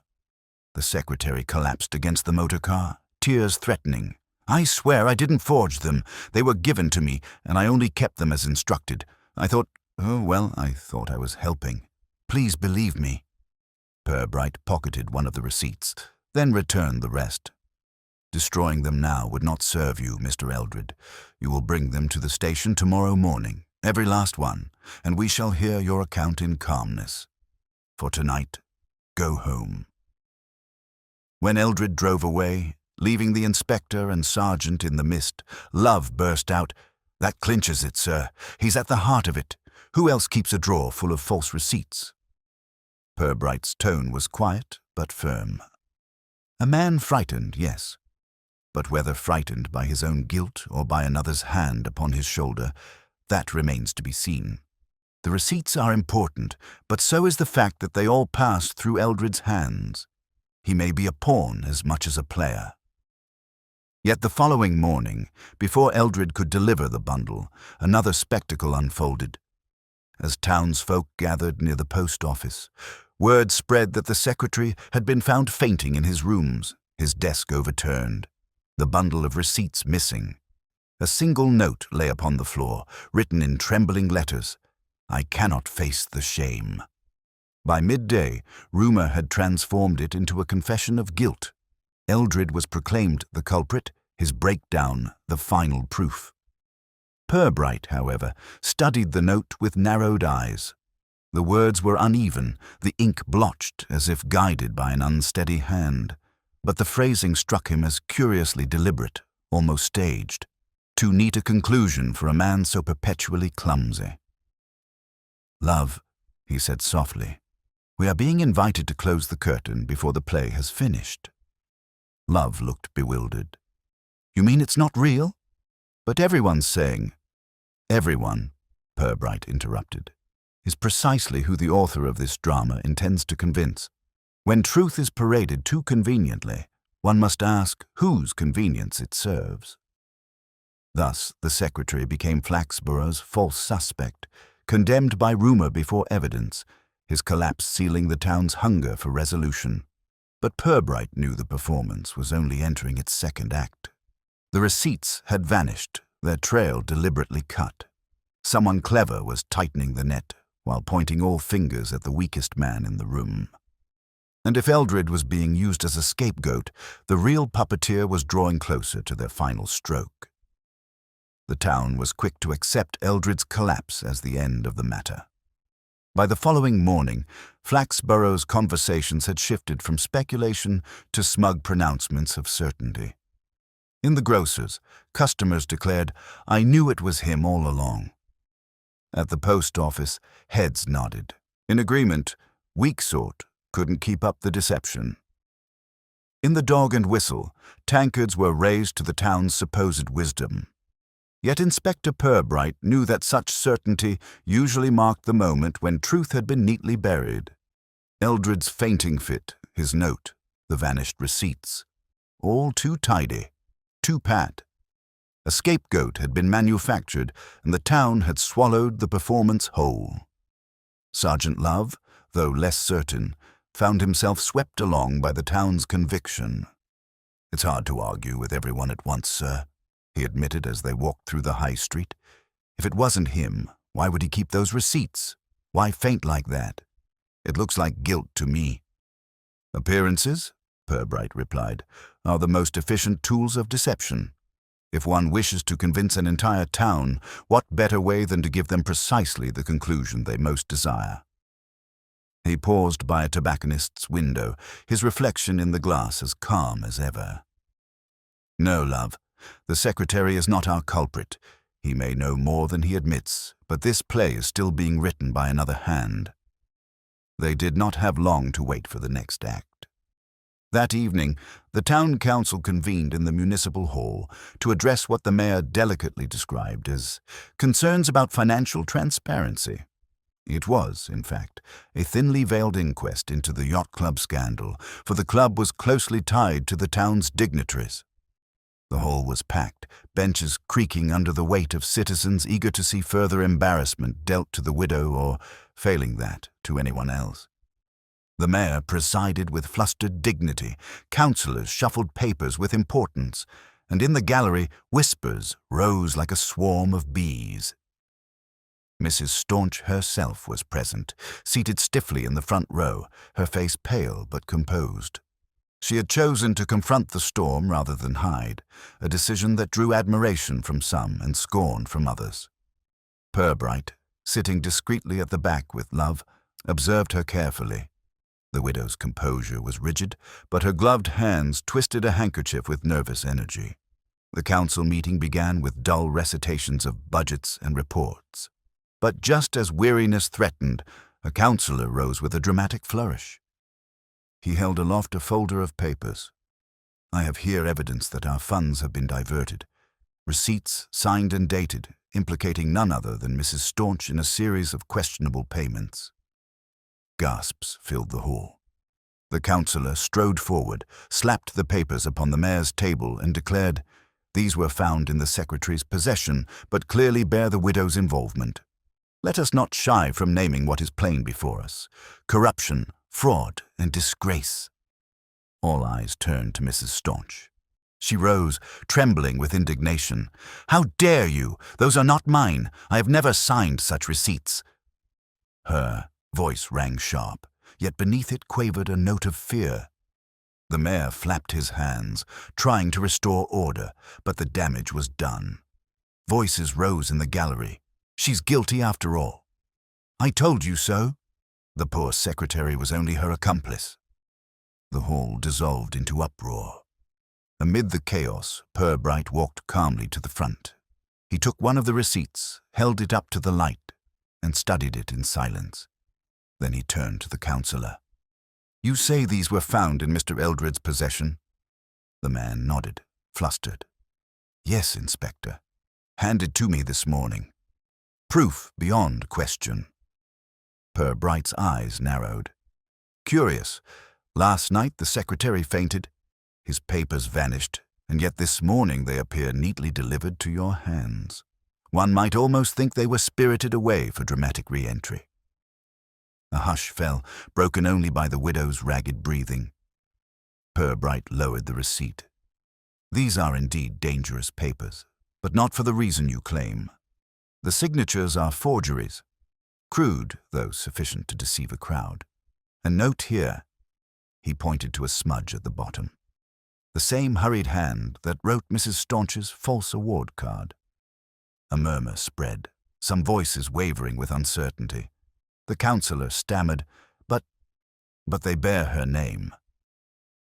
The secretary collapsed against the motor car, tears threatening. "I swear I didn't forge them. They were given to me, and I only kept them as instructed. I thought I was helping. Please believe me." Purbright pocketed one of the receipts, then returned the rest. "Destroying them now would not serve you, Mr. Eldred. You will bring them to the station tomorrow morning, every last one, and we shall hear your account in calmness. For tonight, go home." When Eldred drove away, leaving the inspector and sergeant in the mist, Love burst out, "That clinches it, sir. He's at the heart of it. Who else keeps a drawer full of false receipts?" Purbright's tone was quiet but firm. "A man frightened, yes. But whether frightened by his own guilt or by another's hand upon his shoulder, that remains to be seen. The receipts are important, but so is the fact that they all passed through Eldred's hands. He may be a pawn as much as a player." Yet the following morning, before Eldred could deliver the bundle, another spectacle unfolded. As townsfolk gathered near the post office, word spread that the secretary had been found fainting in his rooms, his desk overturned, the bundle of receipts missing. A single note lay upon the floor, written in trembling letters, "I cannot face the shame." By midday, rumor had transformed it into a confession of guilt. Eldred was proclaimed the culprit, his breakdown the final proof. Purbright, however, studied the note with narrowed eyes. The words were uneven, the ink blotched as if guided by an unsteady hand, but the phrasing struck him as curiously deliberate, almost staged. Too neat a conclusion for a man so perpetually clumsy. "Love," he said softly, "we are being invited to close the curtain before the play has finished." Love looked bewildered. "You mean it's not real?" "But everyone's saying—" "Everyone," Purbright interrupted, "is precisely who the author of this drama intends to convince. When truth is paraded too conveniently, one must ask whose convenience it serves." Thus, the secretary became Flaxborough's false suspect, condemned by rumor before evidence, his collapse sealing the town's hunger for resolution. But Purbright knew the performance was only entering its second act. The receipts had vanished, their trail deliberately cut. Someone clever was tightening the net, while pointing all fingers at the weakest man in the room. And if Eldred was being used as a scapegoat, the real puppeteer was drawing closer to their final stroke. The town was quick to accept Eldred's collapse as the end of the matter. By the following morning, Flaxborough's conversations had shifted from speculation to smug pronouncements of certainty. In the grocer's, customers declared, "I knew it was him all along." At the post office, heads nodded. In agreement, weak sort couldn't keep up the deception. In the Dog and Whistle, tankards were raised to the town's supposed wisdom. Yet Inspector Purbright knew that such certainty usually marked the moment when truth had been neatly buried. Eldred's fainting fit, his note, the vanished receipts, all too tidy. too pat. A scapegoat had been manufactured, and the town had swallowed the performance whole. Sergeant Love, though less certain, found himself swept along by the town's conviction. "It's hard to argue with everyone at once, sir," he admitted as they walked through the high street. "If it wasn't him, why would he keep those receipts? Why faint like that? It looks like guilt to me." "Appearances," Purbright replied, "are the most efficient tools of deception. If one wishes to convince an entire town, what better way than to give them precisely the conclusion they most desire?" He paused by a tobacconist's window, his reflection in the glass as calm as ever. "No, love, the secretary is not our culprit. He may know more than he admits, but this play is still being written by another hand." They did not have long to wait for the next act. That evening, the town council convened in the municipal hall to address what the mayor delicately described as concerns about financial transparency. It was, in fact, a thinly veiled inquest into the yacht club scandal, for the club was closely tied to the town's dignitaries. The hall was packed, benches creaking under the weight of citizens eager to see further embarrassment dealt to the widow or, failing that, to anyone else. The mayor presided with flustered dignity, councillors shuffled papers with importance, and in the gallery whispers rose like a swarm of bees. Mrs. Staunch herself was present, seated stiffly in the front row, her face pale but composed. She had chosen to confront the storm rather than hide, a decision that drew admiration from some and scorn from others. Purbright, sitting discreetly at the back with Love, observed her carefully. The widow's composure was rigid, but her gloved hands twisted a handkerchief with nervous energy. The council meeting began with dull recitations of budgets and reports. But just as weariness threatened, a councillor rose with a dramatic flourish. He held aloft a folder of papers. "I have here evidence that our funds have been diverted. Receipts signed and dated, implicating none other than Mrs. Staunch in a series of questionable payments." Gasps filled the hall. The councillor strode forward, slapped the papers upon the mayor's table, and declared, "These were found in the secretary's possession, but clearly bear the widow's involvement. Let us not shy from naming what is plain before us: corruption, fraud, and disgrace." All eyes turned to Mrs. Staunch. She rose, trembling with indignation. "How dare you? Those are not mine. I have never signed such receipts." Her voice rang sharp, yet beneath it quavered a note of fear. The mayor flapped his hands, trying to restore order, but the damage was done. Voices rose in the gallery. "She's guilty after all." "I told you so." The poor secretary was only her accomplice. The hall dissolved into uproar. Amid the chaos, Purbright walked calmly to the front. He took one of the receipts, held it up to the light, and studied it in silence. Then he turned to the councillor. "You say these were found in Mr. Eldred's possession?" The man nodded, flustered. "Yes, Inspector. Handed to me this morning. Proof beyond question." Purbright's eyes narrowed. "Curious. Last night the secretary fainted. His papers vanished, and yet this morning they appear neatly delivered to your hands. One might almost think they were spirited away for dramatic re-entry." A hush fell, broken only by the widow's ragged breathing. Purbright lowered the receipt. "These are indeed dangerous papers, but not for the reason you claim. The signatures are forgeries, crude, though sufficient to deceive a crowd. And note here," he pointed to a smudge at the bottom, "the same hurried hand that wrote Mrs. Staunch's false award card." A murmur spread, some voices wavering with uncertainty. The councillor stammered, but they bear her name."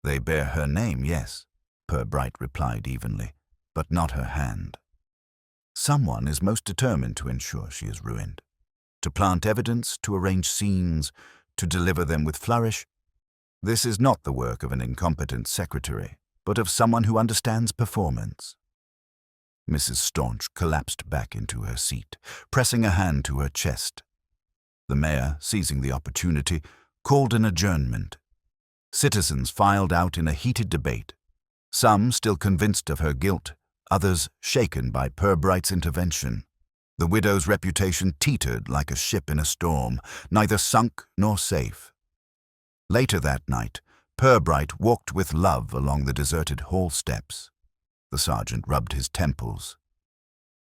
"They bear her name, yes," Purbright replied evenly, "but not her hand. Someone is most determined to ensure she is ruined, to plant evidence, to arrange scenes, to deliver them with flourish. This is not the work of an incompetent secretary, but of someone who understands performance." Mrs. Staunch collapsed back into her seat, pressing a hand to her chest. The mayor, seizing the opportunity, called an adjournment. Citizens filed out in a heated debate. Some still convinced of her guilt, others shaken by Purbright's intervention. The widow's reputation teetered like a ship in a storm, neither sunk nor safe. Later that night, Purbright walked with Love along the deserted hall steps. The sergeant rubbed his temples.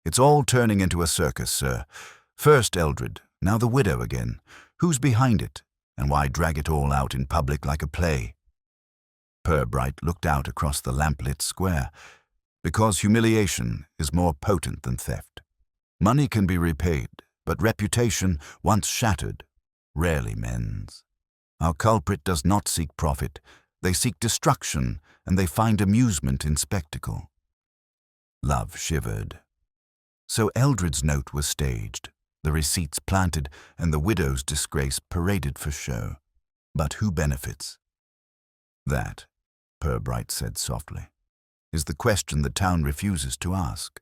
"It's all turning into a circus, sir. First Eldred, now the widow again. Who's behind it, and why drag it all out in public like a play?" Purbright looked out across the lamplit square. "Because humiliation is more potent than theft. Money can be repaid, but reputation, once shattered, rarely mends. Our culprit does not seek profit. They seek destruction, and they find amusement in spectacle." Love shivered. So Eldred's note was staged, the receipts planted, and the widow's disgrace paraded for show. But who benefits? "That," Purbright said softly, "is the question the town refuses to ask,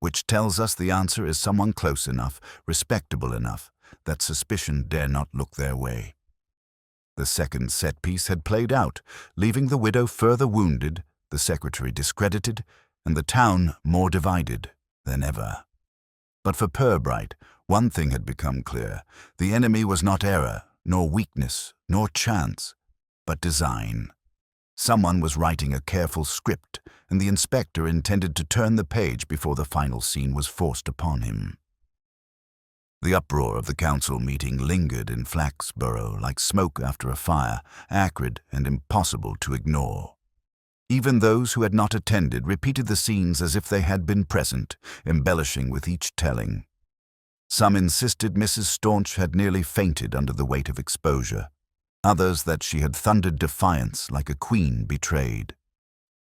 which tells us the answer is someone close enough, respectable enough, that suspicion dare not look their way." The second set piece had played out, leaving the widow further wounded, the secretary discredited, and the town more divided than ever. But for Purbright, one thing had become clear. The enemy was not error, nor weakness, nor chance, but design. Someone was writing a careful script, and the inspector intended to turn the page before the final scene was forced upon him. The uproar of the council meeting lingered in Flaxborough like smoke after a fire, acrid and impossible to ignore. Even those who had not attended repeated the scenes as if they had been present, embellishing with each telling. Some insisted Mrs. Staunch had nearly fainted under the weight of exposure, others that she had thundered defiance like a queen betrayed.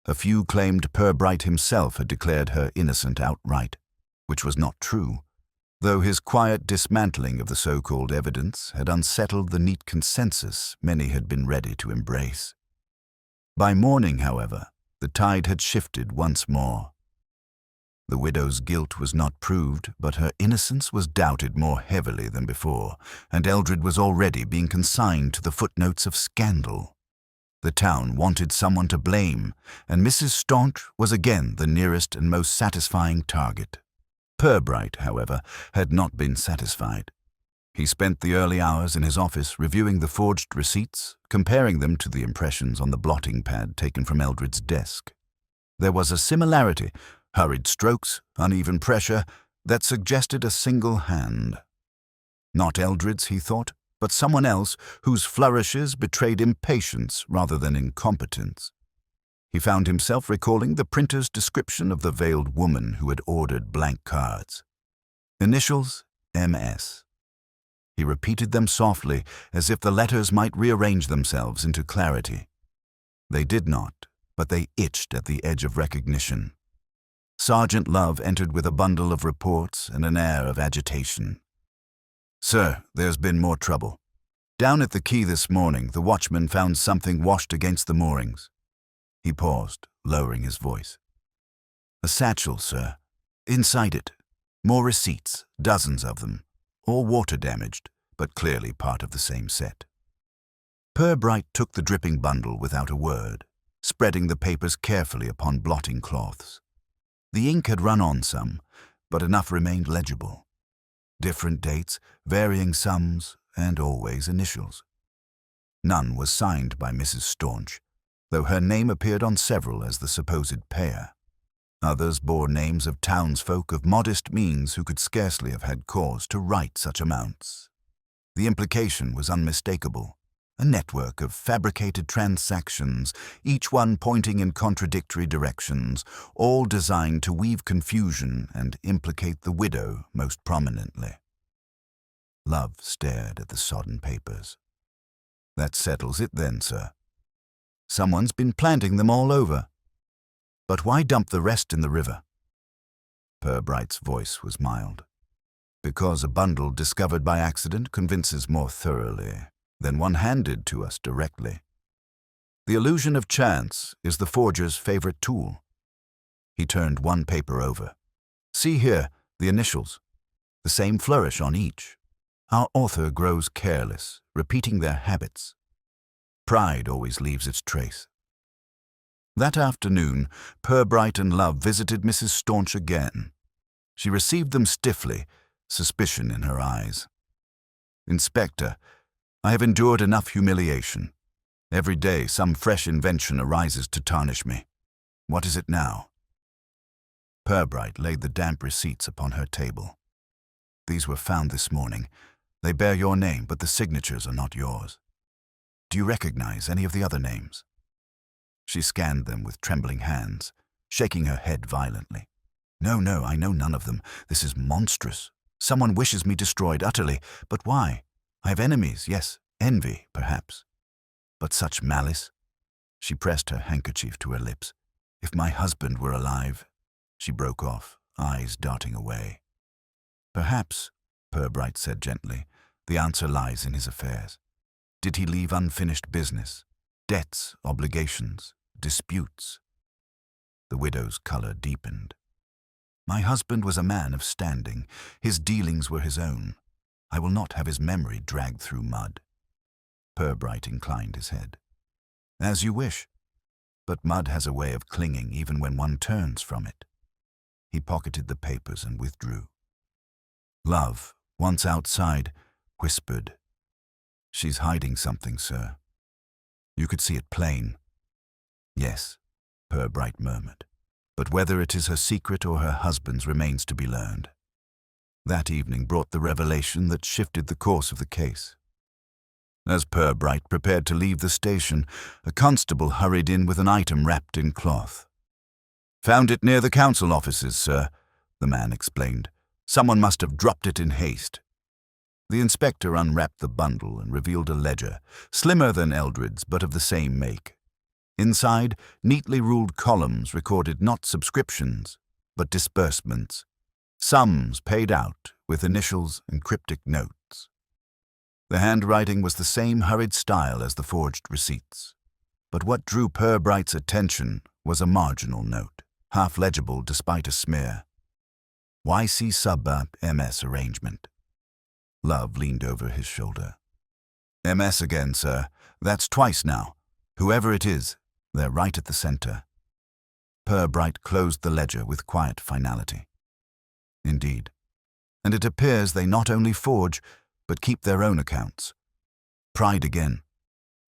A few claimed Purbright himself had declared her innocent outright, which was not true, though his quiet dismantling of the so-called evidence had unsettled the neat consensus many had been ready to embrace. By morning, however, the tide had shifted once more. The widow's guilt was not proved, but her innocence was doubted more heavily than before, and Eldred was already being consigned to the footnotes of scandal. The town wanted someone to blame, and Mrs. Staunch was again the nearest and most satisfying target. Purbright, however, had not been satisfied. He spent the early hours in his office reviewing the forged receipts, comparing them to the impressions on the blotting pad taken from Eldred's desk. There was a similarity, hurried strokes, uneven pressure, that suggested a single hand. Not Eldred's, he thought, but someone else whose flourishes betrayed impatience rather than incompetence. He found himself recalling the printer's description of the veiled woman who had ordered blank cards. Initials, MS. He repeated them softly, as if the letters might rearrange themselves into clarity. They did not, but they itched at the edge of recognition. Sergeant Love entered with a bundle of reports and an air of agitation. "Sir, there's been more trouble. Down at the quay this morning, the watchman found something washed against the moorings." He paused, lowering his voice. "A satchel, sir. Inside it, more receipts, dozens of them. All water-damaged, but clearly part of the same set." Purbright took the dripping bundle without a word, spreading the papers carefully upon blotting cloths. The ink had run on some, but enough remained legible. Different dates, varying sums, and always initials. None was signed by Mrs. Staunch, though her name appeared on several as the supposed payer. Others bore names of townsfolk of modest means who could scarcely have had cause to write such amounts. The implication was unmistakable, a network of fabricated transactions, each one pointing in contradictory directions, all designed to weave confusion and implicate the widow most prominently. Love stared at the sodden papers. "That settles it then, sir. Someone's been planting them all over. But why dump the rest in the river?" Purbright's voice was mild. "Because a bundle discovered by accident convinces more thoroughly than one handed to us directly. The illusion of chance is the forger's favorite tool." He turned one paper over. "See here, the initials. The same flourish on each. Our author grows careless, repeating their habits. Pride always leaves its trace." That afternoon, Purbright and Love visited Mrs. Staunch again. She received them stiffly, suspicion in her eyes. "Inspector, I have endured enough humiliation. Every day some fresh invention arises to tarnish me. What is it now?" Purbright laid the damp receipts upon her table. "These were found this morning. They bear your name, but the signatures are not yours. Do you recognize any of the other names?" She scanned them with trembling hands, shaking her head violently. No, I know none of them. This is monstrous. Someone wishes me destroyed utterly. But why? I have enemies, yes, envy, perhaps. But such malice?" She pressed her handkerchief to her lips. "If my husband were alive—" She broke off, eyes darting away. "Perhaps," Purbright said gently, "the answer lies in his affairs. Did he leave unfinished business? Debts, obligations, disputes?" The widow's color deepened. "My husband was a man of standing. His dealings were his own. I will not have his memory dragged through mud." Purbright inclined his head. "As you wish. But mud has a way of clinging even when one turns from it." He pocketed the papers and withdrew. Love, once outside, whispered, "She's hiding something, sir. You could see it plain." "Yes," Purbright murmured. "But whether it is her secret or her husband's remains to be learned." That evening brought the revelation that shifted the course of the case. As Purbright prepared to leave the station, a constable hurried in with an item wrapped in cloth. "Found it near the council offices, sir," the man explained. "Someone must have dropped it in haste." The inspector unwrapped the bundle and revealed a ledger, slimmer than Eldred's but of the same make. Inside, neatly ruled columns recorded not subscriptions, but disbursements, sums paid out with initials and cryptic notes. The handwriting was the same hurried style as the forged receipts. But what drew Purbright's attention was a marginal note, half legible despite a smear. "YC Suburb MS arrangement." Love leaned over his shoulder. "MS again, sir. That's twice now. Whoever it is, they're right at the center." Purbright closed the ledger with quiet finality. "Indeed. And it appears they not only forge, but keep their own accounts. Pride again.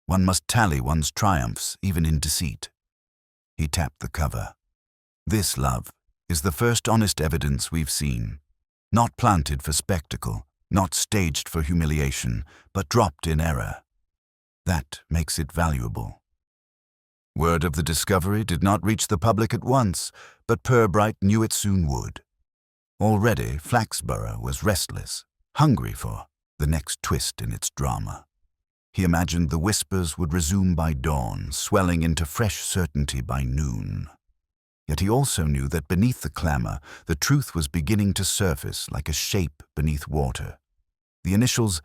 One must tally one's triumphs, even in deceit." He tapped the cover. "This, Love, is the first honest evidence we've seen. Not planted for spectacle, not staged for humiliation, but dropped in error. That makes it valuable." Word of the discovery did not reach the public at once, but Purbright knew it soon would. Already, Flaxborough was restless, hungry for the next twist in its drama. He imagined the whispers would resume by dawn, swelling into fresh certainty by noon. Yet he also knew that beneath the clamor, the truth was beginning to surface like a shape beneath water. The initials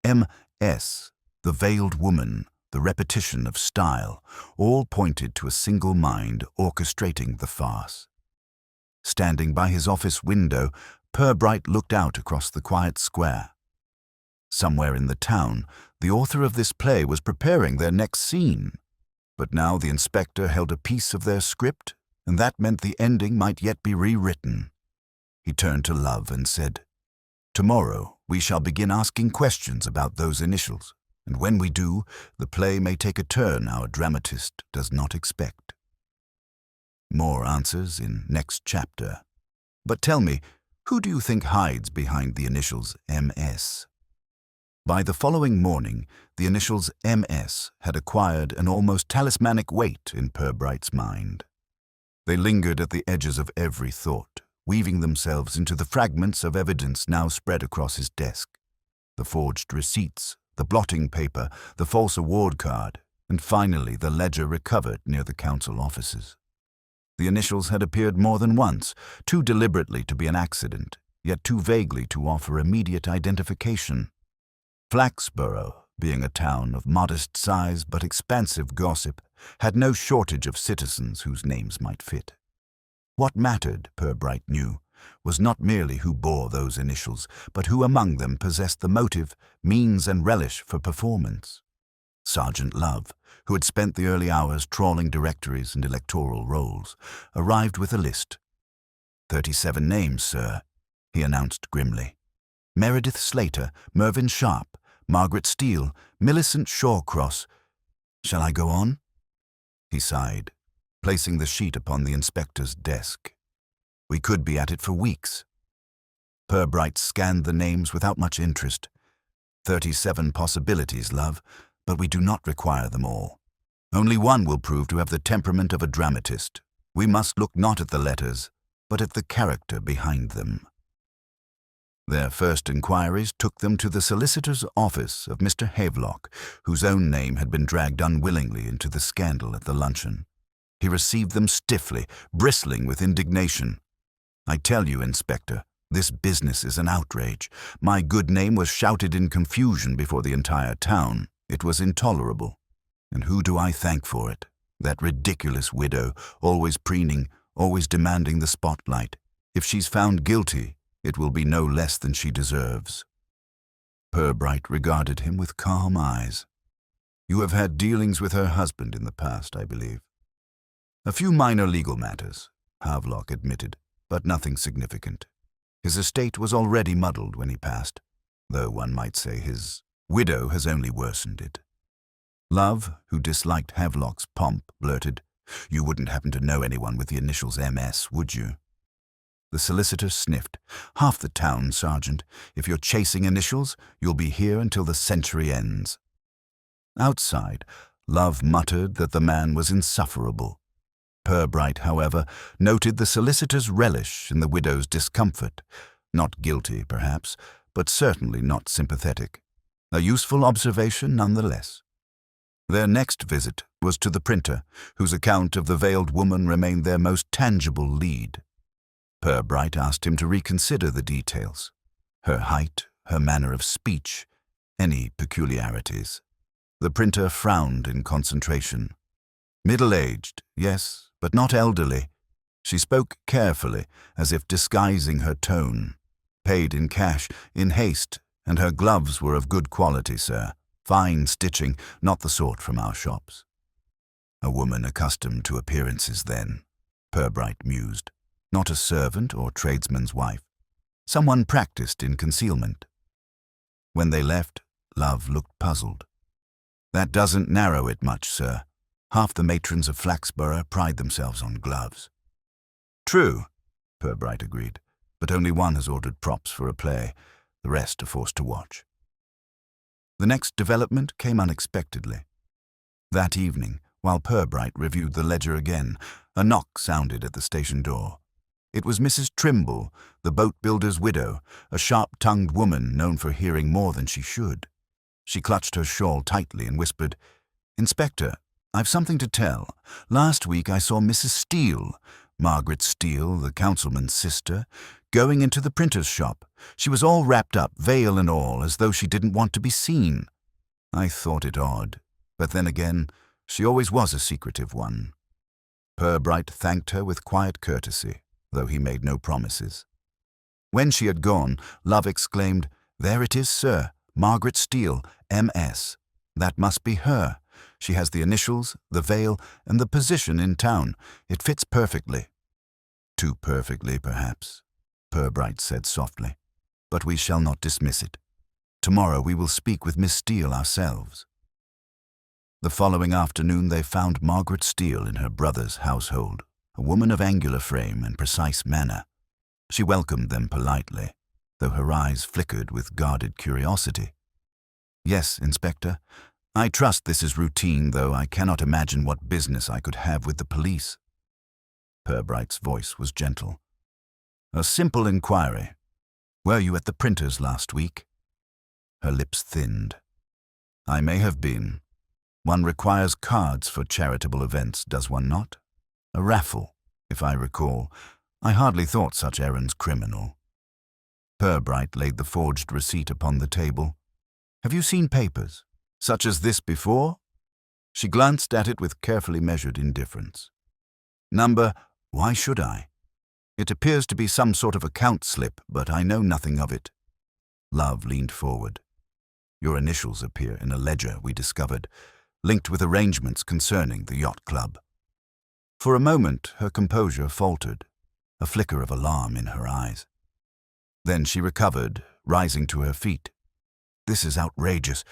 M.S., the veiled woman, the repetition of style, all pointed to a single mind orchestrating the farce. Standing by his office window, Purbright looked out across the quiet square. Somewhere in the town, the author of this play was preparing their next scene. But now the inspector held a piece of their script, and that meant the ending might yet be rewritten. He turned to Love and said, "Tomorrow we shall begin asking questions about those initials, and when we do, the play may take a turn our dramatist does not expect." More answers in next chapter. But tell me, who do you think hides behind the initials MS? By the following morning, the initials MS had acquired an almost talismanic weight in Purbright's mind. They lingered at the edges of every thought, weaving themselves into the fragments of evidence now spread across his desk. The forged receipts, the blotting paper, the false award card, and finally the ledger recovered near the council offices. The initials had appeared more than once, too deliberately to be an accident, yet too vaguely to offer immediate identification. Flaxborough, being a town of modest size but expansive gossip, had no shortage of citizens whose names might fit. What mattered, Purbright knew, was not merely who bore those initials, but who among them possessed the motive, means, and relish for performance. Sergeant Love, who had spent the early hours trawling directories and electoral rolls, arrived with a list. 37 names, sir, he announced grimly. Meredith Slater, Mervyn Sharp, Margaret Steele, Millicent Shawcross. Shall I go on? He sighed, placing the sheet upon the inspector's desk. We could be at it for weeks. Purbright scanned the names without much interest. 37 possibilities, Love, but we do not require them all. Only one will prove to have the temperament of a dramatist. We must look not at the letters, but at the character behind them. Their first inquiries took them to the solicitor's office of Mr. Havelock, whose own name had been dragged unwillingly into the scandal at the luncheon. He received them stiffly, bristling with indignation. I tell you, Inspector, this business is an outrage. My good name was shouted in confusion before the entire town. It was intolerable. And who do I thank for it? That ridiculous widow, always preening, always demanding the spotlight. If she's found guilty, it will be no less than she deserves. Purbright regarded him with calm eyes. You have had dealings with her husband in the past, I believe. A few minor legal matters, Havelock admitted, but nothing significant. His estate was already muddled when he passed, though one might say his widow has only worsened it. Love, who disliked Havelock's pomp, blurted, You wouldn't happen to know anyone with the initials MS, would you? The solicitor sniffed. Half the town, Sergeant. If you're chasing initials, you'll be here until the century ends. Outside, Love muttered that the man was insufferable. Purbright, however, noted the solicitor's relish in the widow's discomfort. Not guilty, perhaps, but certainly not sympathetic. A useful observation nonetheless. Their next visit was to the printer, whose account of the veiled woman remained their most tangible lead. Purbright asked him to reconsider the details. Her height, her manner of speech, any peculiarities. The printer frowned in concentration. Middle-aged, yes, but not elderly. She spoke carefully, as if disguising her tone. Paid in cash, in haste, and her gloves were of good quality, sir. Fine stitching, not the sort from our shops. A woman accustomed to appearances then, Purbright mused. Not a servant or tradesman's wife. Someone practiced in concealment. When they left, Love looked puzzled. That doesn't narrow it much, sir. Half the matrons of Flaxborough pride themselves on gloves. True, Purbright agreed, but only one has ordered props for a play. The rest are forced to watch. The next development came unexpectedly. That evening, while Purbright reviewed the ledger again, a knock sounded at the station door. It was Mrs. Trimble, the boat-builder's widow, a sharp-tongued woman known for hearing more than she should. She clutched her shawl tightly and whispered, Inspector, I've something to tell. Last week I saw Mrs. Steele, Margaret Steele, the councilman's sister, going into the printer's shop. She was all wrapped up, veil and all, as though she didn't want to be seen. I thought it odd, but then again, she always was a secretive one. Purbright thanked her with quiet courtesy, though he made no promises. When she had gone, Love exclaimed, There it is, sir, Margaret Steele, M.S. That must be her. She has the initials, the veil, and the position in town. It fits perfectly. Too perfectly, perhaps, Purbright said softly. But we shall not dismiss it. Tomorrow we will speak with Miss Steele ourselves. The following afternoon they found Margaret Steele in her brother's household, a woman of angular frame and precise manner. She welcomed them politely, though her eyes flickered with guarded curiosity. Yes, Inspector. I trust this is routine, though I cannot imagine what business I could have with the police. Purbright's voice was gentle. A simple inquiry. Were you at the printer's last week? Her lips thinned. I may have been. One requires cards for charitable events, does one not? A raffle, if I recall. I hardly thought such errands criminal. Purbright laid the forged receipt upon the table. Have you seen papers, such as this before? She glanced at it with carefully measured indifference. Number, why should I? It appears to be some sort of account slip, but I know nothing of it. Love leaned forward. Your initials appear in a ledger we discovered. linked with arrangements concerning the yacht club. For a moment, her composure faltered, a flicker of alarm in her eyes. Then she recovered, rising to her feet. "This is outrageous.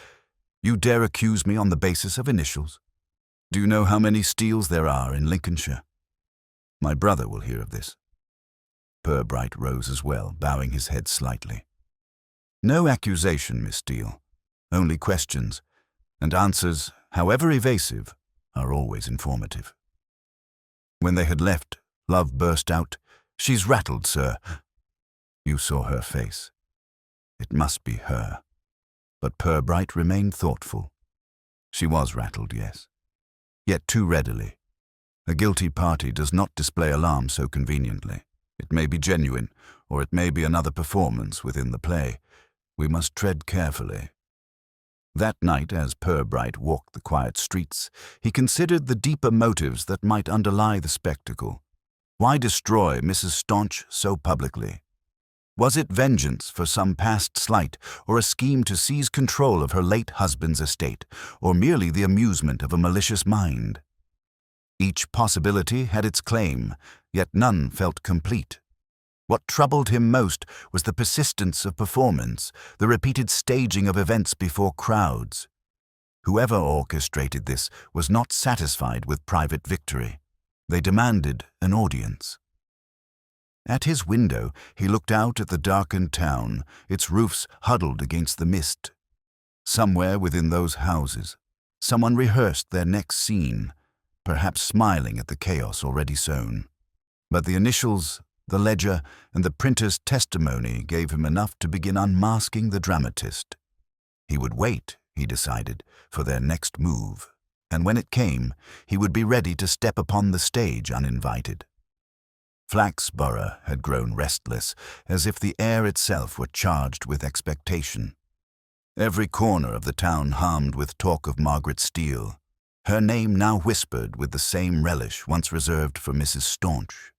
You dare accuse me on the basis of initials? Do you know how many Steeles there are in Lincolnshire? My brother will hear of this." Purbright rose as well, bowing his head slightly. "No accusation, Miss Steele. Only questions, and answers, however evasive, are always informative." When they had left, Love burst out, "She's rattled, sir." You saw her face. It must be her. But Purbright remained thoughtful. She was rattled, yes. Yet too readily. A guilty party does not display alarm so conveniently. It may be genuine, or it may be another performance within the play. We must tread carefully. That night, as Purbright walked the quiet streets, he considered the deeper motives that might underlie the spectacle. Why destroy Mrs. Staunch so publicly? Was it vengeance for some past slight, or a scheme to seize control of her late husband's estate, or merely the amusement of a malicious mind? Each possibility had its claim, yet none felt complete. What troubled him most was the persistence of performance, the repeated staging of events before crowds. Whoever orchestrated this was not satisfied with private victory. They demanded an audience. At his window, he looked out at the darkened town, its roofs huddled against the mist. Somewhere within those houses, someone rehearsed their next scene, perhaps smiling at the chaos already sown. But the initials, the ledger, and the printer's testimony gave him enough to begin unmasking the dramatist. He would wait, he decided, for their next move, and when it came, he would be ready to step upon the stage uninvited. Flaxborough had grown restless, as if the air itself were charged with expectation. Every corner of the town hummed with talk of Margaret Steele, her name now whispered with the same relish once reserved for Mrs. Staunch.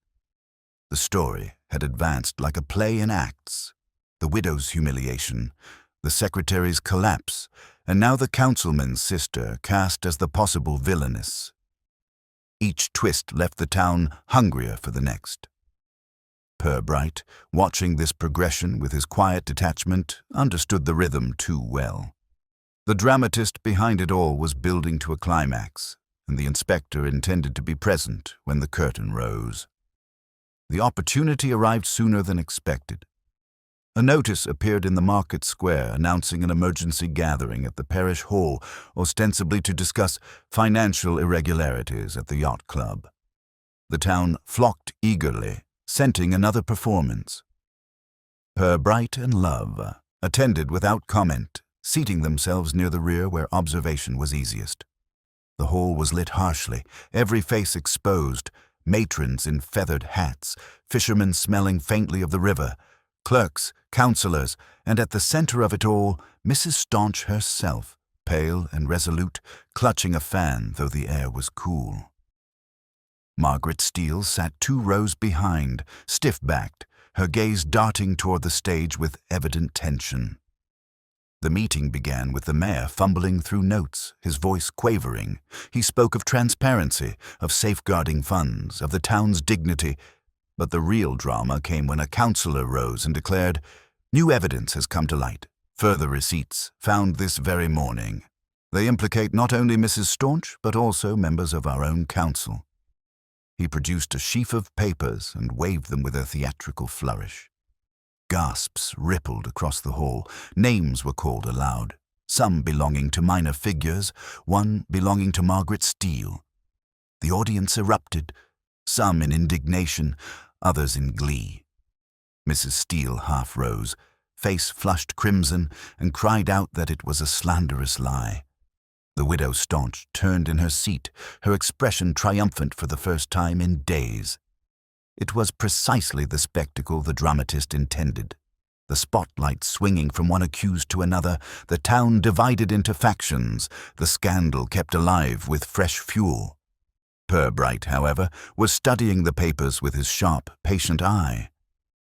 The story had advanced like a play in acts, the widow's humiliation, the secretary's collapse, and now the councilman's sister cast as the possible villainess. Each twist left the town hungrier for the next. Purbright, watching this progression with his quiet detachment, understood the rhythm too well. The dramatist behind it all was building to a climax, and the inspector intended to be present when the curtain rose. The opportunity arrived sooner than expected. A notice appeared in the market square announcing an emergency gathering at the parish hall, ostensibly to discuss financial irregularities at the yacht club. The town flocked eagerly, scenting another performance. Purbright and Love attended without comment, seating themselves near the rear where observation was easiest. The hall was lit harshly, every face exposed, matrons in feathered hats, fishermen smelling faintly of the river, clerks, councillors, and at the center of it all, Mrs. Staunch herself, pale and resolute, clutching a fan though the air was cool. Margaret Steele sat 2 rows behind, stiff-backed, her gaze darting toward the stage with evident tension. The meeting began with the mayor fumbling through notes, his voice quavering. He spoke of transparency, of safeguarding funds, of the town's dignity, but the real drama came when a councillor rose and declared, "New evidence has come to light. Further receipts, found this very morning. They implicate not only Mrs. Staunch, but also members of our own council." He produced a sheaf of papers and waved them with a theatrical flourish. Gasps rippled across the hall. Names were called aloud, some belonging to minor figures, one belonging to Margaret Steele. The audience erupted, some in indignation, others in glee. Mrs. Steele half rose, face flushed crimson, and cried out that it was a slanderous lie. The widow Staunch turned in her seat, her expression triumphant for the first time in days. It was precisely the spectacle the dramatist intended. The spotlight swinging from one accused to another, the town divided into factions, the scandal kept alive with fresh fuel. Purbright, however, was studying the papers with his sharp, patient eye.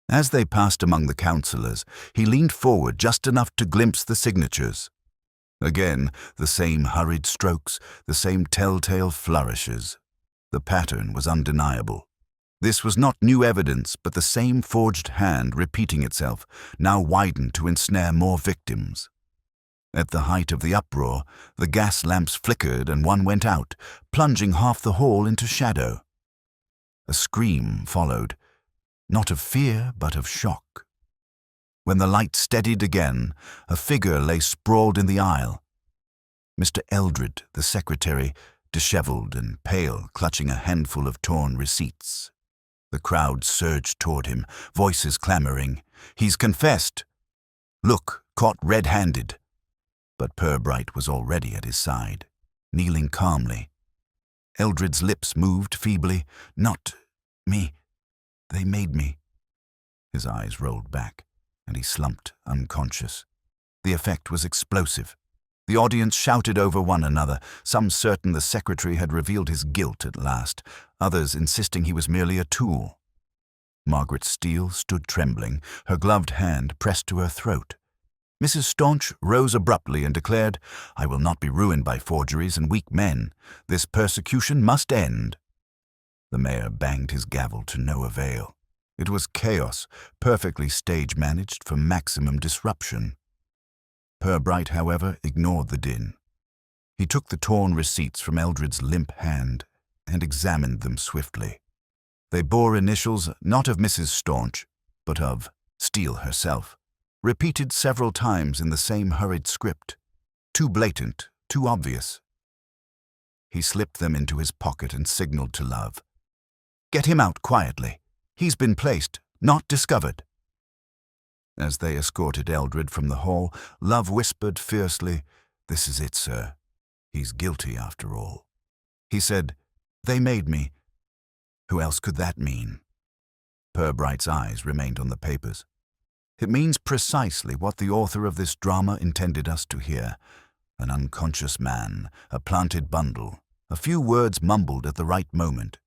As they passed among the councillors, he leaned forward just enough to glimpse the signatures. Again, the same hurried strokes, the same telltale flourishes. The pattern was undeniable. This was not new evidence, but the same forged hand repeating itself, now widened to ensnare more victims. At the height of the uproar, the gas lamps flickered and one went out, plunging half the hall into shadow. A scream followed, not of fear but of shock. When the light steadied again, a figure lay sprawled in the aisle. Mr. Eldred, the secretary, dishevelled and pale, clutching a handful of torn receipts. The crowd surged toward him, voices clamoring. "He's confessed! Look, caught red-handed!" But Purbright was already at his side, kneeling calmly. Eldred's lips moved feebly. "Not me. They made me." His eyes rolled back, and he slumped unconscious. The effect was explosive. The audience shouted over one another, some certain the secretary had revealed his guilt at last, others insisting he was merely a tool. Margaret Steele stood trembling, her gloved hand pressed to her throat. Mrs. Staunch rose abruptly and declared, "I will not be ruined by forgeries and weak men. This persecution must end." The mayor banged his gavel to no avail. It was chaos, perfectly stage-managed for maximum disruption. Purbright, however, ignored the din. He took the torn receipts from Eldred's limp hand and examined them swiftly. They bore initials not of Mrs. Staunch, but of Steele herself, repeated several times in the same hurried script, too blatant, too obvious. He slipped them into his pocket and signaled to Love. "Get him out quietly. He's been placed, not discovered." As they escorted Eldred from the hall, Love whispered fiercely, "This is it, sir. He's guilty after all." He said, "They made me." Who else could that mean? Purbright's eyes remained on the papers. "It means precisely what the author of this drama intended us to hear. An unconscious man, a planted bundle, a few words mumbled at the right moment.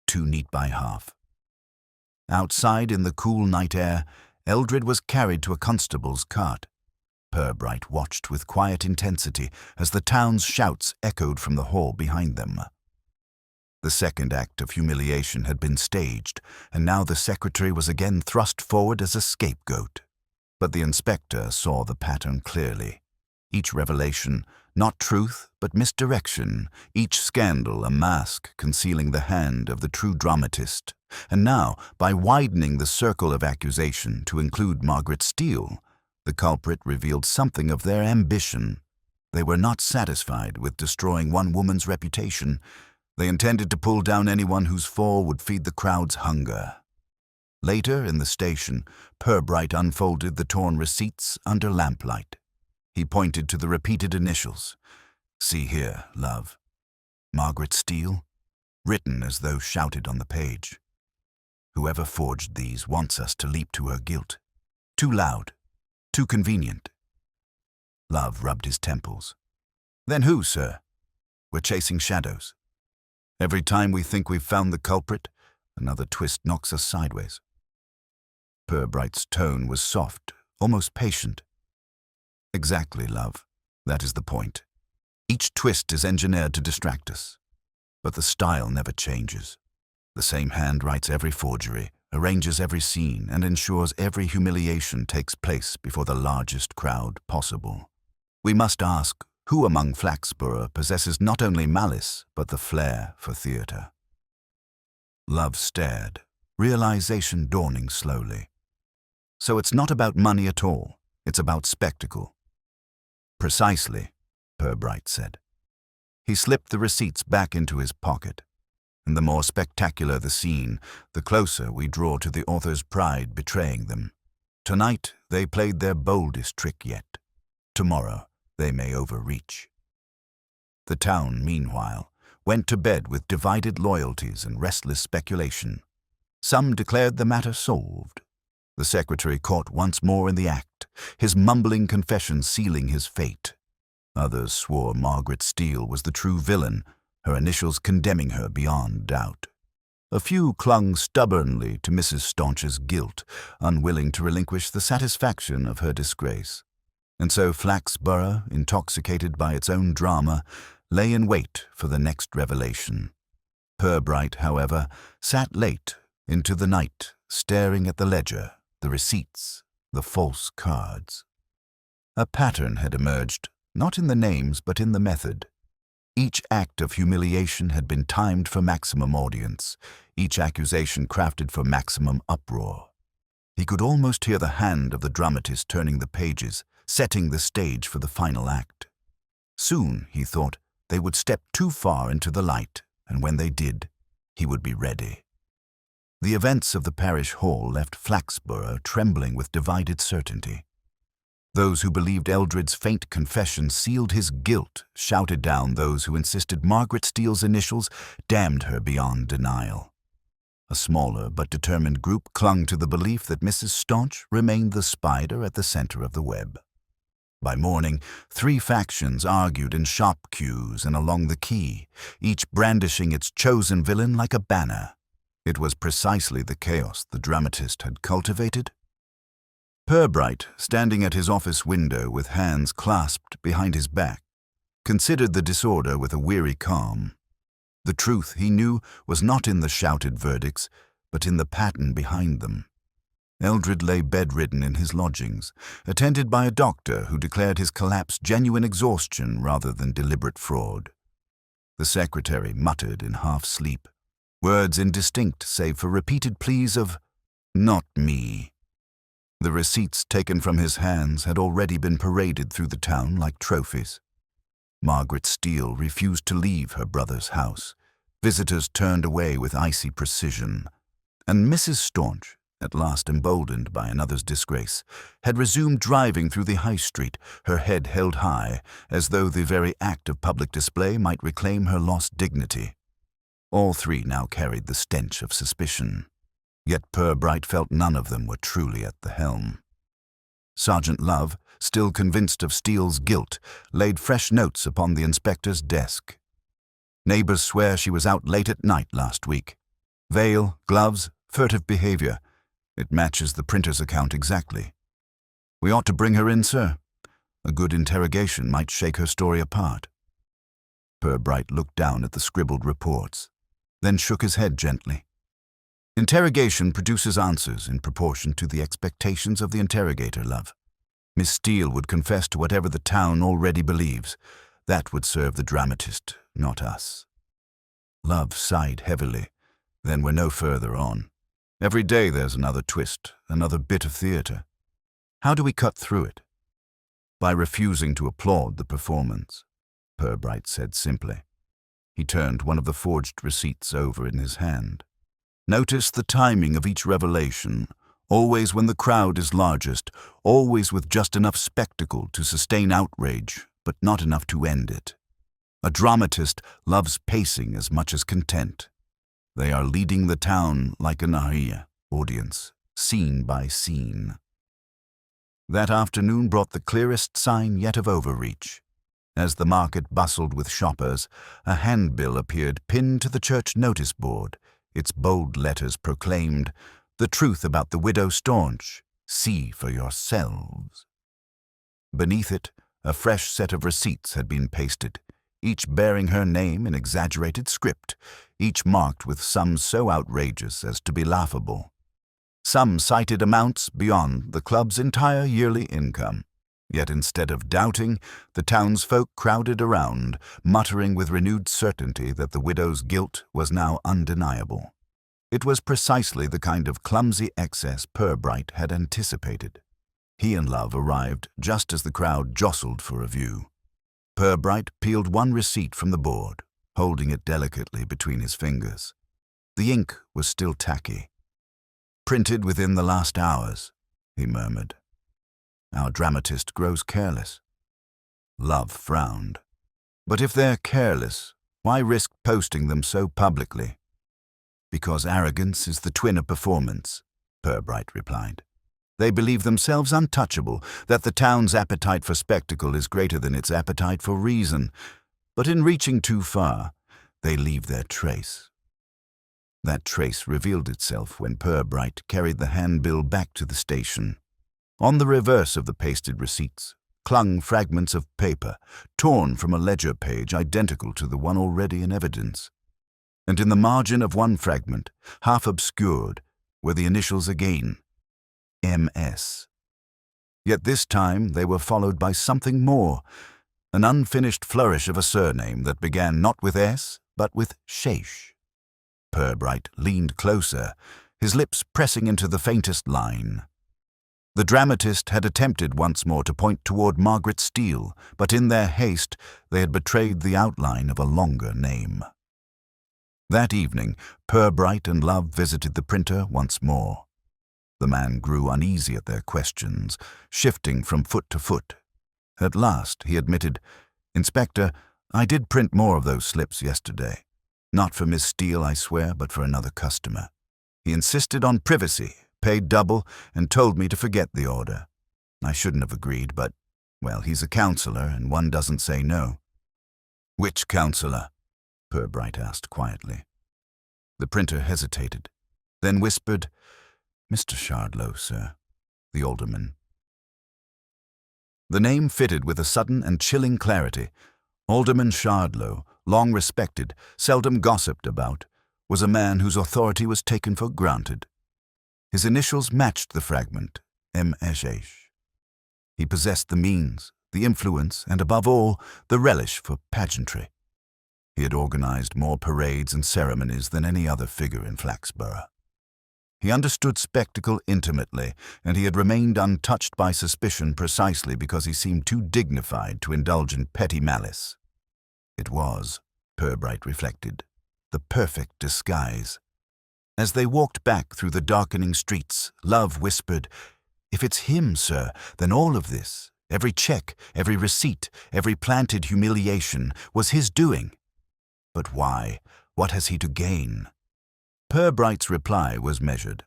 Too neat by half." Outside in the cool night air, Eldred was carried to a constable's cart. Purbright watched with quiet intensity as the town's shouts echoed from the hall behind them. The second act of humiliation had been staged, and now the secretary was again thrust forward as a scapegoat. But the inspector saw the pattern clearly. Each revelation, not truth, but misdirection, each scandal a mask concealing the hand of the true dramatist. And now, by widening the circle of accusation to include Margaret Steele, the culprit revealed something of their ambition. They were not satisfied with destroying one woman's reputation. They intended to pull down anyone whose fall would feed the crowd's hunger. Later, in the station, Purbright unfolded the torn receipts under lamplight. He pointed to the repeated initials. "See here, Love. Margaret Steele," written as though shouted on the page. "Whoever forged these wants us to leap to her guilt. Too loud, too convenient." Love rubbed his temples. "Then who, sir? We're chasing shadows. Every time we think we've found the culprit, another twist knocks us sideways." Purbright's tone was soft, almost patient. "Exactly, Love. That is the point. Each twist is engineered to distract us. But the style never changes. The same hand writes every forgery, arranges every scene, and ensures every humiliation takes place before the largest crowd possible. We must ask, who among Flaxborough possesses not only malice, but the flair for theatre?" Love stared, realization dawning slowly. "So it's not about money at all. It's about spectacle." "Precisely," Purbright said. He slipped the receipts back into his pocket. And the more spectacular the scene, the closer we draw to the author's pride betraying them. Tonight, they played their boldest trick yet. Tomorrow, they may overreach. The town, meanwhile, went to bed with divided loyalties and restless speculation. Some declared the matter solved. The secretary caught once more in the act, his mumbling confession sealing his fate. Others swore Margaret Steele was the true villain, her initials condemning her beyond doubt. A few clung stubbornly to Mrs. Staunch's guilt, unwilling to relinquish the satisfaction of her disgrace. And so Flaxborough, intoxicated by its own drama, lay in wait for the next revelation. Purbright, however, sat late into the night, staring at the ledger, the receipts, the false cards. A pattern had emerged, not in the names but in the method. Each act of humiliation had been timed for maximum audience, each accusation crafted for maximum uproar. He could almost hear the hand of the dramatist turning the pages, setting the stage for the final act. Soon, he thought, they would step too far into the light, and when they did, he would be ready. The events of the parish hall left Flaxborough trembling with divided certainty. Those who believed Eldred's faint confession sealed his guilt, shouted down those who insisted Margaret Steele's initials damned her beyond denial. A smaller but determined group clung to the belief that Mrs. Staunch remained the spider at the center of the web. By morning, 3 factions argued in shop queues and along the quay, each brandishing its chosen villain like a banner. It was precisely the chaos the dramatist had cultivated. Purbright, standing at his office window with hands clasped behind his back, considered the disorder with a weary calm. The truth, he knew, was not in the shouted verdicts, but in the pattern behind them. Eldred lay bedridden in his lodgings, attended by a doctor who declared his collapse genuine exhaustion rather than deliberate fraud. The secretary muttered in half-sleep, words indistinct save for repeated pleas of, "Not me." The receipts taken from his hands had already been paraded through the town like trophies. Margaret Steele refused to leave her brother's house. Visitors turned away with icy precision. And Mrs. Staunch, at last emboldened by another's disgrace, had resumed driving through the high street, her head held high, as though the very act of public display might reclaim her lost dignity. All 3 now carried the stench of suspicion. Yet Purbright felt none of them were truly at the helm. Sergeant Love, still convinced of Steele's guilt, laid fresh notes upon the inspector's desk. Neighbors swear she was out late at night last week. Veil, gloves, furtive behavior. It matches the printer's account exactly. We ought to bring her in, sir. A good interrogation might shake her story apart. Purbright looked down at the scribbled reports, then shook his head gently. Interrogation produces answers in proportion to the expectations of the interrogator, Love. Miss Steele would confess to whatever the town already believes. That would serve the dramatist, not us. Love sighed heavily. Then we're no further on. Every day there's another twist, another bit of theater. How do we cut through it? By refusing to applaud the performance, Purbright said simply. He turned one of the forged receipts over in his hand. Notice the timing of each revelation, always when the crowd is largest, always with just enough spectacle to sustain outrage, but not enough to end it. A dramatist loves pacing as much as content. They are leading the town like an audience, scene by scene. That afternoon brought the clearest sign yet of overreach. As the market bustled with shoppers, a handbill appeared pinned to the church notice board. Its bold letters proclaimed, "The truth about the widow Staunch. See for yourselves." Beneath it, a fresh set of receipts had been pasted, each bearing her name in exaggerated script, each marked with sums so outrageous as to be laughable. Some cited amounts beyond the club's entire yearly income. Yet instead of doubting, the townsfolk crowded around, muttering with renewed certainty that the widow's guilt was now undeniable. It was precisely the kind of clumsy excess Purbright had anticipated. He and Love arrived just as the crowd jostled for a view. Purbright peeled one receipt from the board, holding it delicately between his fingers. The ink was still tacky. "Printed within the last hours," he murmured. Our dramatist grows careless. Love frowned. But if they're careless, why risk posting them so publicly? Because arrogance is the twin of performance, Purbright replied. They believe themselves untouchable, that the town's appetite for spectacle is greater than its appetite for reason. But in reaching too far, they leave their trace. That trace revealed itself when Purbright carried the handbill back to the station. On the reverse of the pasted receipts, clung fragments of paper, torn from a ledger page identical to the one already in evidence. And in the margin of one fragment, half obscured, were the initials again, MS. Yet this time they were followed by something more, an unfinished flourish of a surname that began not with S, but with Shesh. Purbright leaned closer, his lips pressing into the faintest line. The dramatist had attempted once more to point toward Margaret Steele, but in their haste they had betrayed the outline of a longer name. That evening, Purbright and Love visited the printer once more. The man grew uneasy at their questions, shifting from foot to foot. At last, he admitted, "Inspector, I did print more of those slips yesterday. Not for Miss Steele, I swear, but for another customer. He insisted on privacy, paid double, and told me to forget the order. I shouldn't have agreed, but, well, he's a counsellor, and one doesn't say no." "Which counsellor?" Purbright asked quietly. The printer hesitated, then whispered, "Mr. Shardlow, sir, the alderman." The name fitted with a sudden and chilling clarity. Alderman Shardlow, long respected, seldom gossiped about, was a man whose authority was taken for granted. His initials matched the fragment, M.H. He possessed the means, the influence, and above all, the relish for pageantry. He had organized more parades and ceremonies than any other figure in Flaxborough. He understood spectacle intimately, and he had remained untouched by suspicion precisely because he seemed too dignified to indulge in petty malice. It was, Purbright reflected, the perfect disguise. As they walked back through the darkening streets, Love whispered, "If it's him, sir, then all of this, every check, every receipt, every planted humiliation, was his doing. But why? What has he to gain?" Purbright's reply was measured.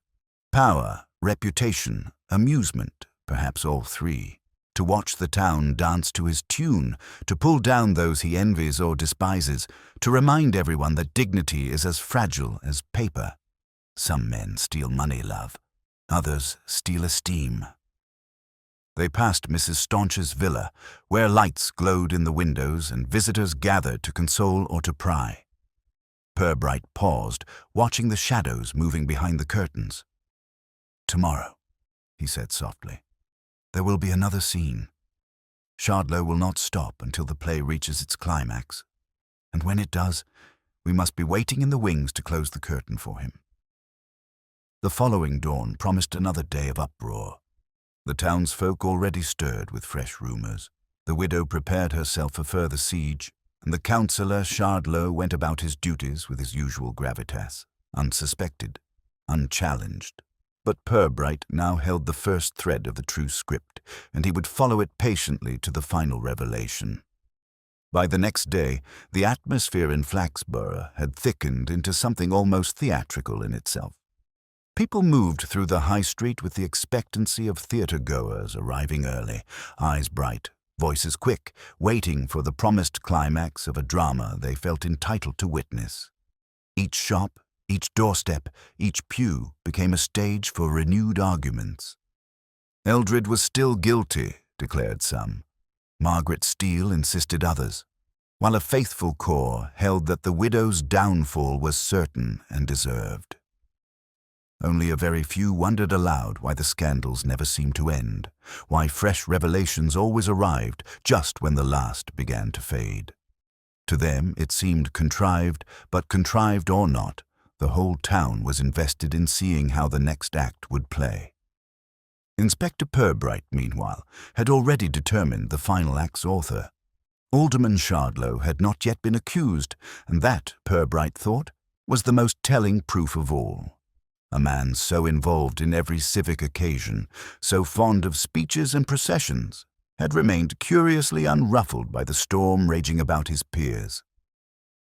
Power, reputation, amusement, perhaps all three. To watch the town dance to his tune, to pull down those he envies or despises, to remind everyone that dignity is as fragile as paper. Some men steal money, Love. Others steal esteem. They passed Mrs. Staunch's villa, where lights glowed in the windows and visitors gathered to console or to pry. Purbright paused, watching the shadows moving behind the curtains. "Tomorrow," he said softly, "there will be another scene. Shardlow will not stop until the play reaches its climax, and when it does, we must be waiting in the wings to close the curtain for him." The following dawn promised another day of uproar. The townsfolk already stirred with fresh rumours. The widow prepared herself for further siege, and the counsellor Shardlow went about his duties with his usual gravitas, unsuspected, unchallenged. But Purbright now held the first thread of the true script, and he would follow it patiently to the final revelation. By the next day, the atmosphere in Flaxborough had thickened into something almost theatrical in itself. People moved through the high street with the expectancy of theatre-goers arriving early, eyes bright, voices quick, waiting for the promised climax of a drama they felt entitled to witness. Each shop, each doorstep, each pew became a stage for renewed arguments. Eldred was still guilty, declared some. Margaret Steele insisted others, while a faithful core held that the widow's downfall was certain and deserved. Only a very few wondered aloud why the scandals never seemed to end, why fresh revelations always arrived just when the last began to fade. To them it seemed contrived, but contrived or not, the whole town was invested in seeing how the next act would play. Inspector Purbright, meanwhile, had already determined the final act's author. Alderman Shardlow had not yet been accused, and that, Purbright thought, was the most telling proof of all. A man so involved in every civic occasion, so fond of speeches and processions, had remained curiously unruffled by the storm raging about his peers.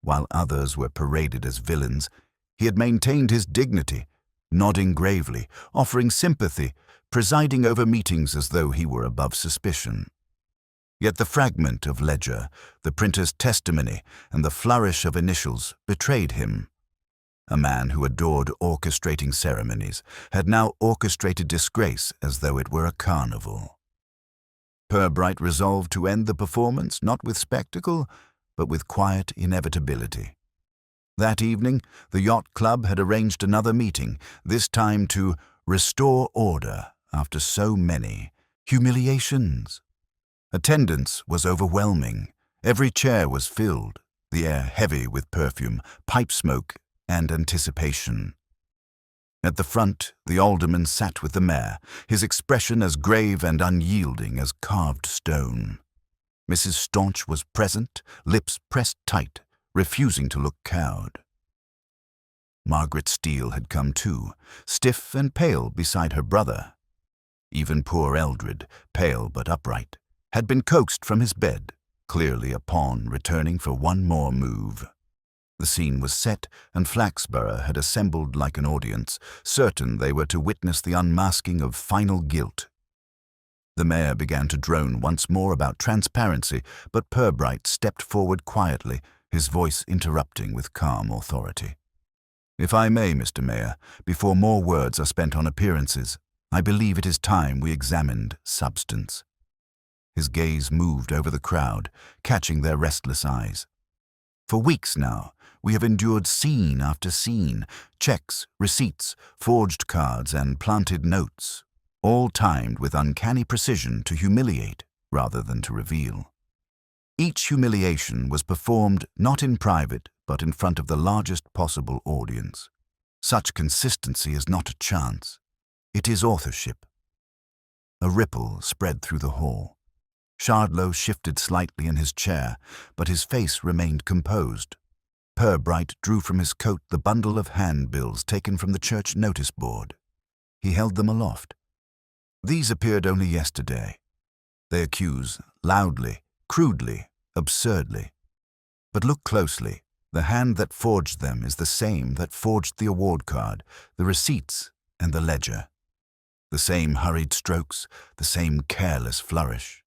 While others were paraded as villains, he had maintained his dignity, nodding gravely, offering sympathy, presiding over meetings as though he were above suspicion. Yet the fragment of ledger, the printer's testimony, and the flourish of initials betrayed him. A man who adored orchestrating ceremonies had now orchestrated disgrace as though it were a carnival. Purbright resolved to end the performance not with spectacle, but with quiet inevitability. That evening, the Yacht Club had arranged another meeting, this time to restore order after so many humiliations. Attendance was overwhelming. Every chair was filled, the air heavy with perfume, pipe smoke, and anticipation. At the front, the alderman sat with the mayor, his expression as grave and unyielding as carved stone. Mrs. Staunch was present, lips pressed tight, refusing to look cowed. Margaret Steele had come too, stiff and pale beside her brother. Even poor Eldred, pale but upright, had been coaxed from his bed, clearly a pawn returning for one more move. The scene was set, and Flaxborough had assembled like an audience, certain they were to witness the unmasking of final guilt. The mayor began to drone once more about transparency, but Purbright stepped forward quietly, his voice interrupting with calm authority. "If I may, Mr. Mayor, before more words are spent on appearances, I believe it is time we examined substance." His gaze moved over the crowd, catching their restless eyes. "For weeks now, we have endured scene after scene, checks, receipts, forged cards, and planted notes, all timed with uncanny precision to humiliate rather than to reveal. Each humiliation was performed not in private, but in front of the largest possible audience. Such consistency is not a chance. It is authorship." A ripple spread through the hall. Shardlow shifted slightly in his chair, but his face remained composed. Purbright drew from his coat the bundle of handbills taken from the church notice board. He held them aloft. "These appeared only yesterday. They accuse, loudly, crudely, absurdly. But look closely. The hand that forged them is the same that forged the award card, the receipts, and the ledger. The same hurried strokes, the same careless flourish.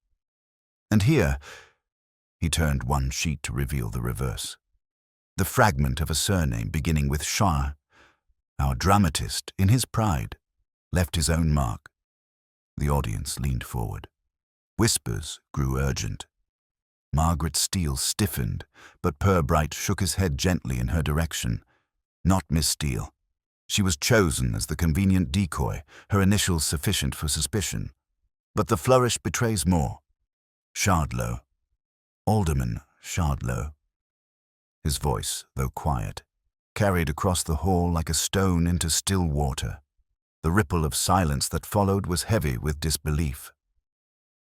And here," he turned one sheet to reveal the reverse, "the fragment of a surname beginning with Shah. Our dramatist, in his pride, left his own mark." The audience leaned forward. Whispers grew urgent. Margaret Steele stiffened, but Purbright shook his head gently in her direction. "Not Miss Steele. She was chosen as the convenient decoy, her initials sufficient for suspicion. But the flourish betrays more. Shardlow. Alderman Shardlow." His voice, though quiet, carried across the hall like a stone into still water. The ripple of silence that followed was heavy with disbelief.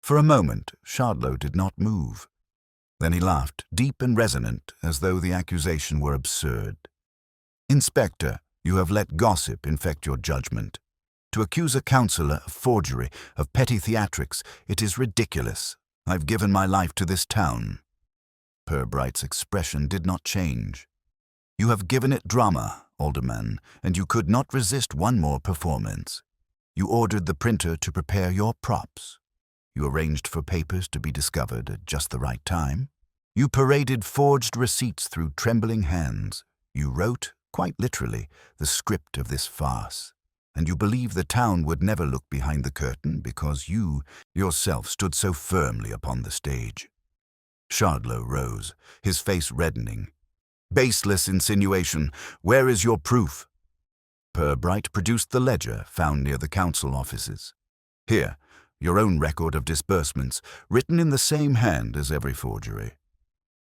For a moment, Shardlow did not move. Then he laughed, deep and resonant, as though the accusation were absurd. "Inspector, you have let gossip infect your judgment. To accuse a councillor of forgery, of petty theatrics, it is ridiculous. I've given my life to this town." Purbright's expression did not change. "You have given it drama, Alderman, and you could not resist one more performance. You ordered the printer to prepare your props. You arranged for papers to be discovered at just the right time. You paraded forged receipts through trembling hands. You wrote, quite literally, the script of this farce. And you believed the town would never look behind the curtain because you yourself stood so firmly upon the stage." Shardlow rose, his face reddening. "Baseless insinuation. Where is your proof?" Purbright produced the ledger found near the council offices. "Here, your own record of disbursements, written in the same hand as every forgery.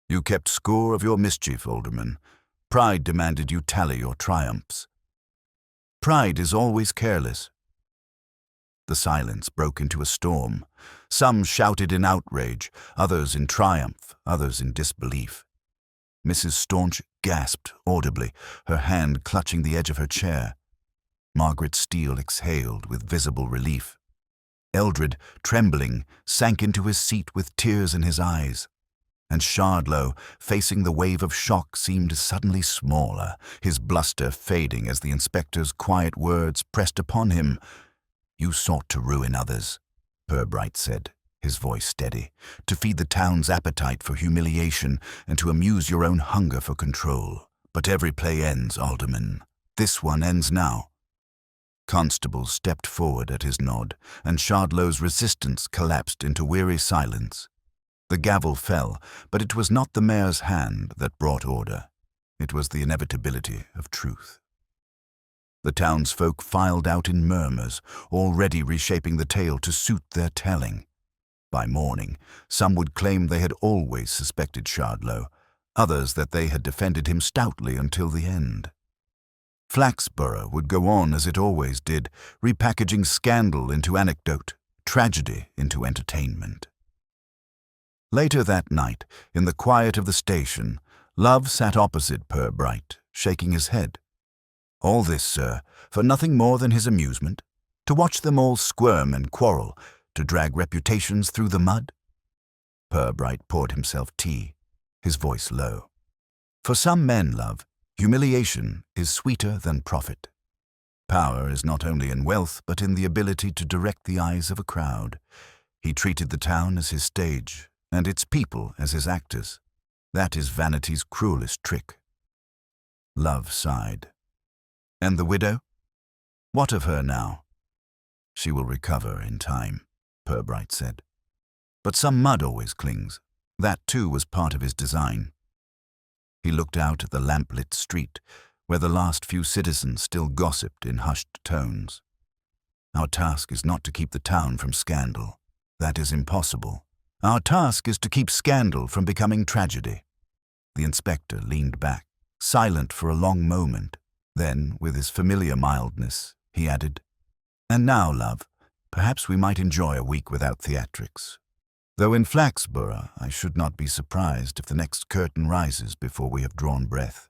You kept score of your mischief, Alderman. Pride demanded you tally your triumphs. Pride is always careless." The silence broke into a storm. Some shouted in outrage, others in triumph, others in disbelief. Mrs. Staunch gasped audibly, her hand clutching the edge of her chair. Margaret Steele exhaled with visible relief. Eldred, trembling, sank into his seat with tears in his eyes. And Shardlow, facing the wave of shock, seemed suddenly smaller, his bluster fading as the inspector's quiet words pressed upon him. "You sought to ruin others," Purbright said, his voice steady, "to feed the town's appetite for humiliation and to amuse your own hunger for control. But every play ends, Alderman. This one ends now." Constables stepped forward at his nod, and Shardlow's resistance collapsed into weary silence. The gavel fell, but it was not the mayor's hand that brought order. It was the inevitability of truth. The townsfolk filed out in murmurs, already reshaping the tale to suit their telling. By morning, some would claim they had always suspected Shardlow, others that they had defended him stoutly until the end. Flaxborough would go on as it always did, repackaging scandal into anecdote, tragedy into entertainment. Later that night, in the quiet of the station, Love sat opposite Purbright, shaking his head. All this, sir, for nothing more than his amusement? To watch them all squirm and quarrel, to drag reputations through the mud? Purbright poured himself tea, his voice low. For some men, Love, humiliation is sweeter than profit. Power is not only in wealth, but in the ability to direct the eyes of a crowd. He treated the town as his stage, and its people as his actors. That is vanity's cruelest trick. Love sighed. And the widow? What of her now? She will recover in time, Purbright said. But some mud always clings. That too was part of his design. He looked out at the lamplit street, where the last few citizens still gossiped in hushed tones. Our task is not to keep the town from scandal. That is impossible. Our task is to keep scandal from becoming tragedy. The inspector leaned back, silent for a long moment. Then, with his familiar mildness, he added, "And now, Love, perhaps we might enjoy a week without theatrics. Though in Flaxborough, I should not be surprised if the next curtain rises before we have drawn breath."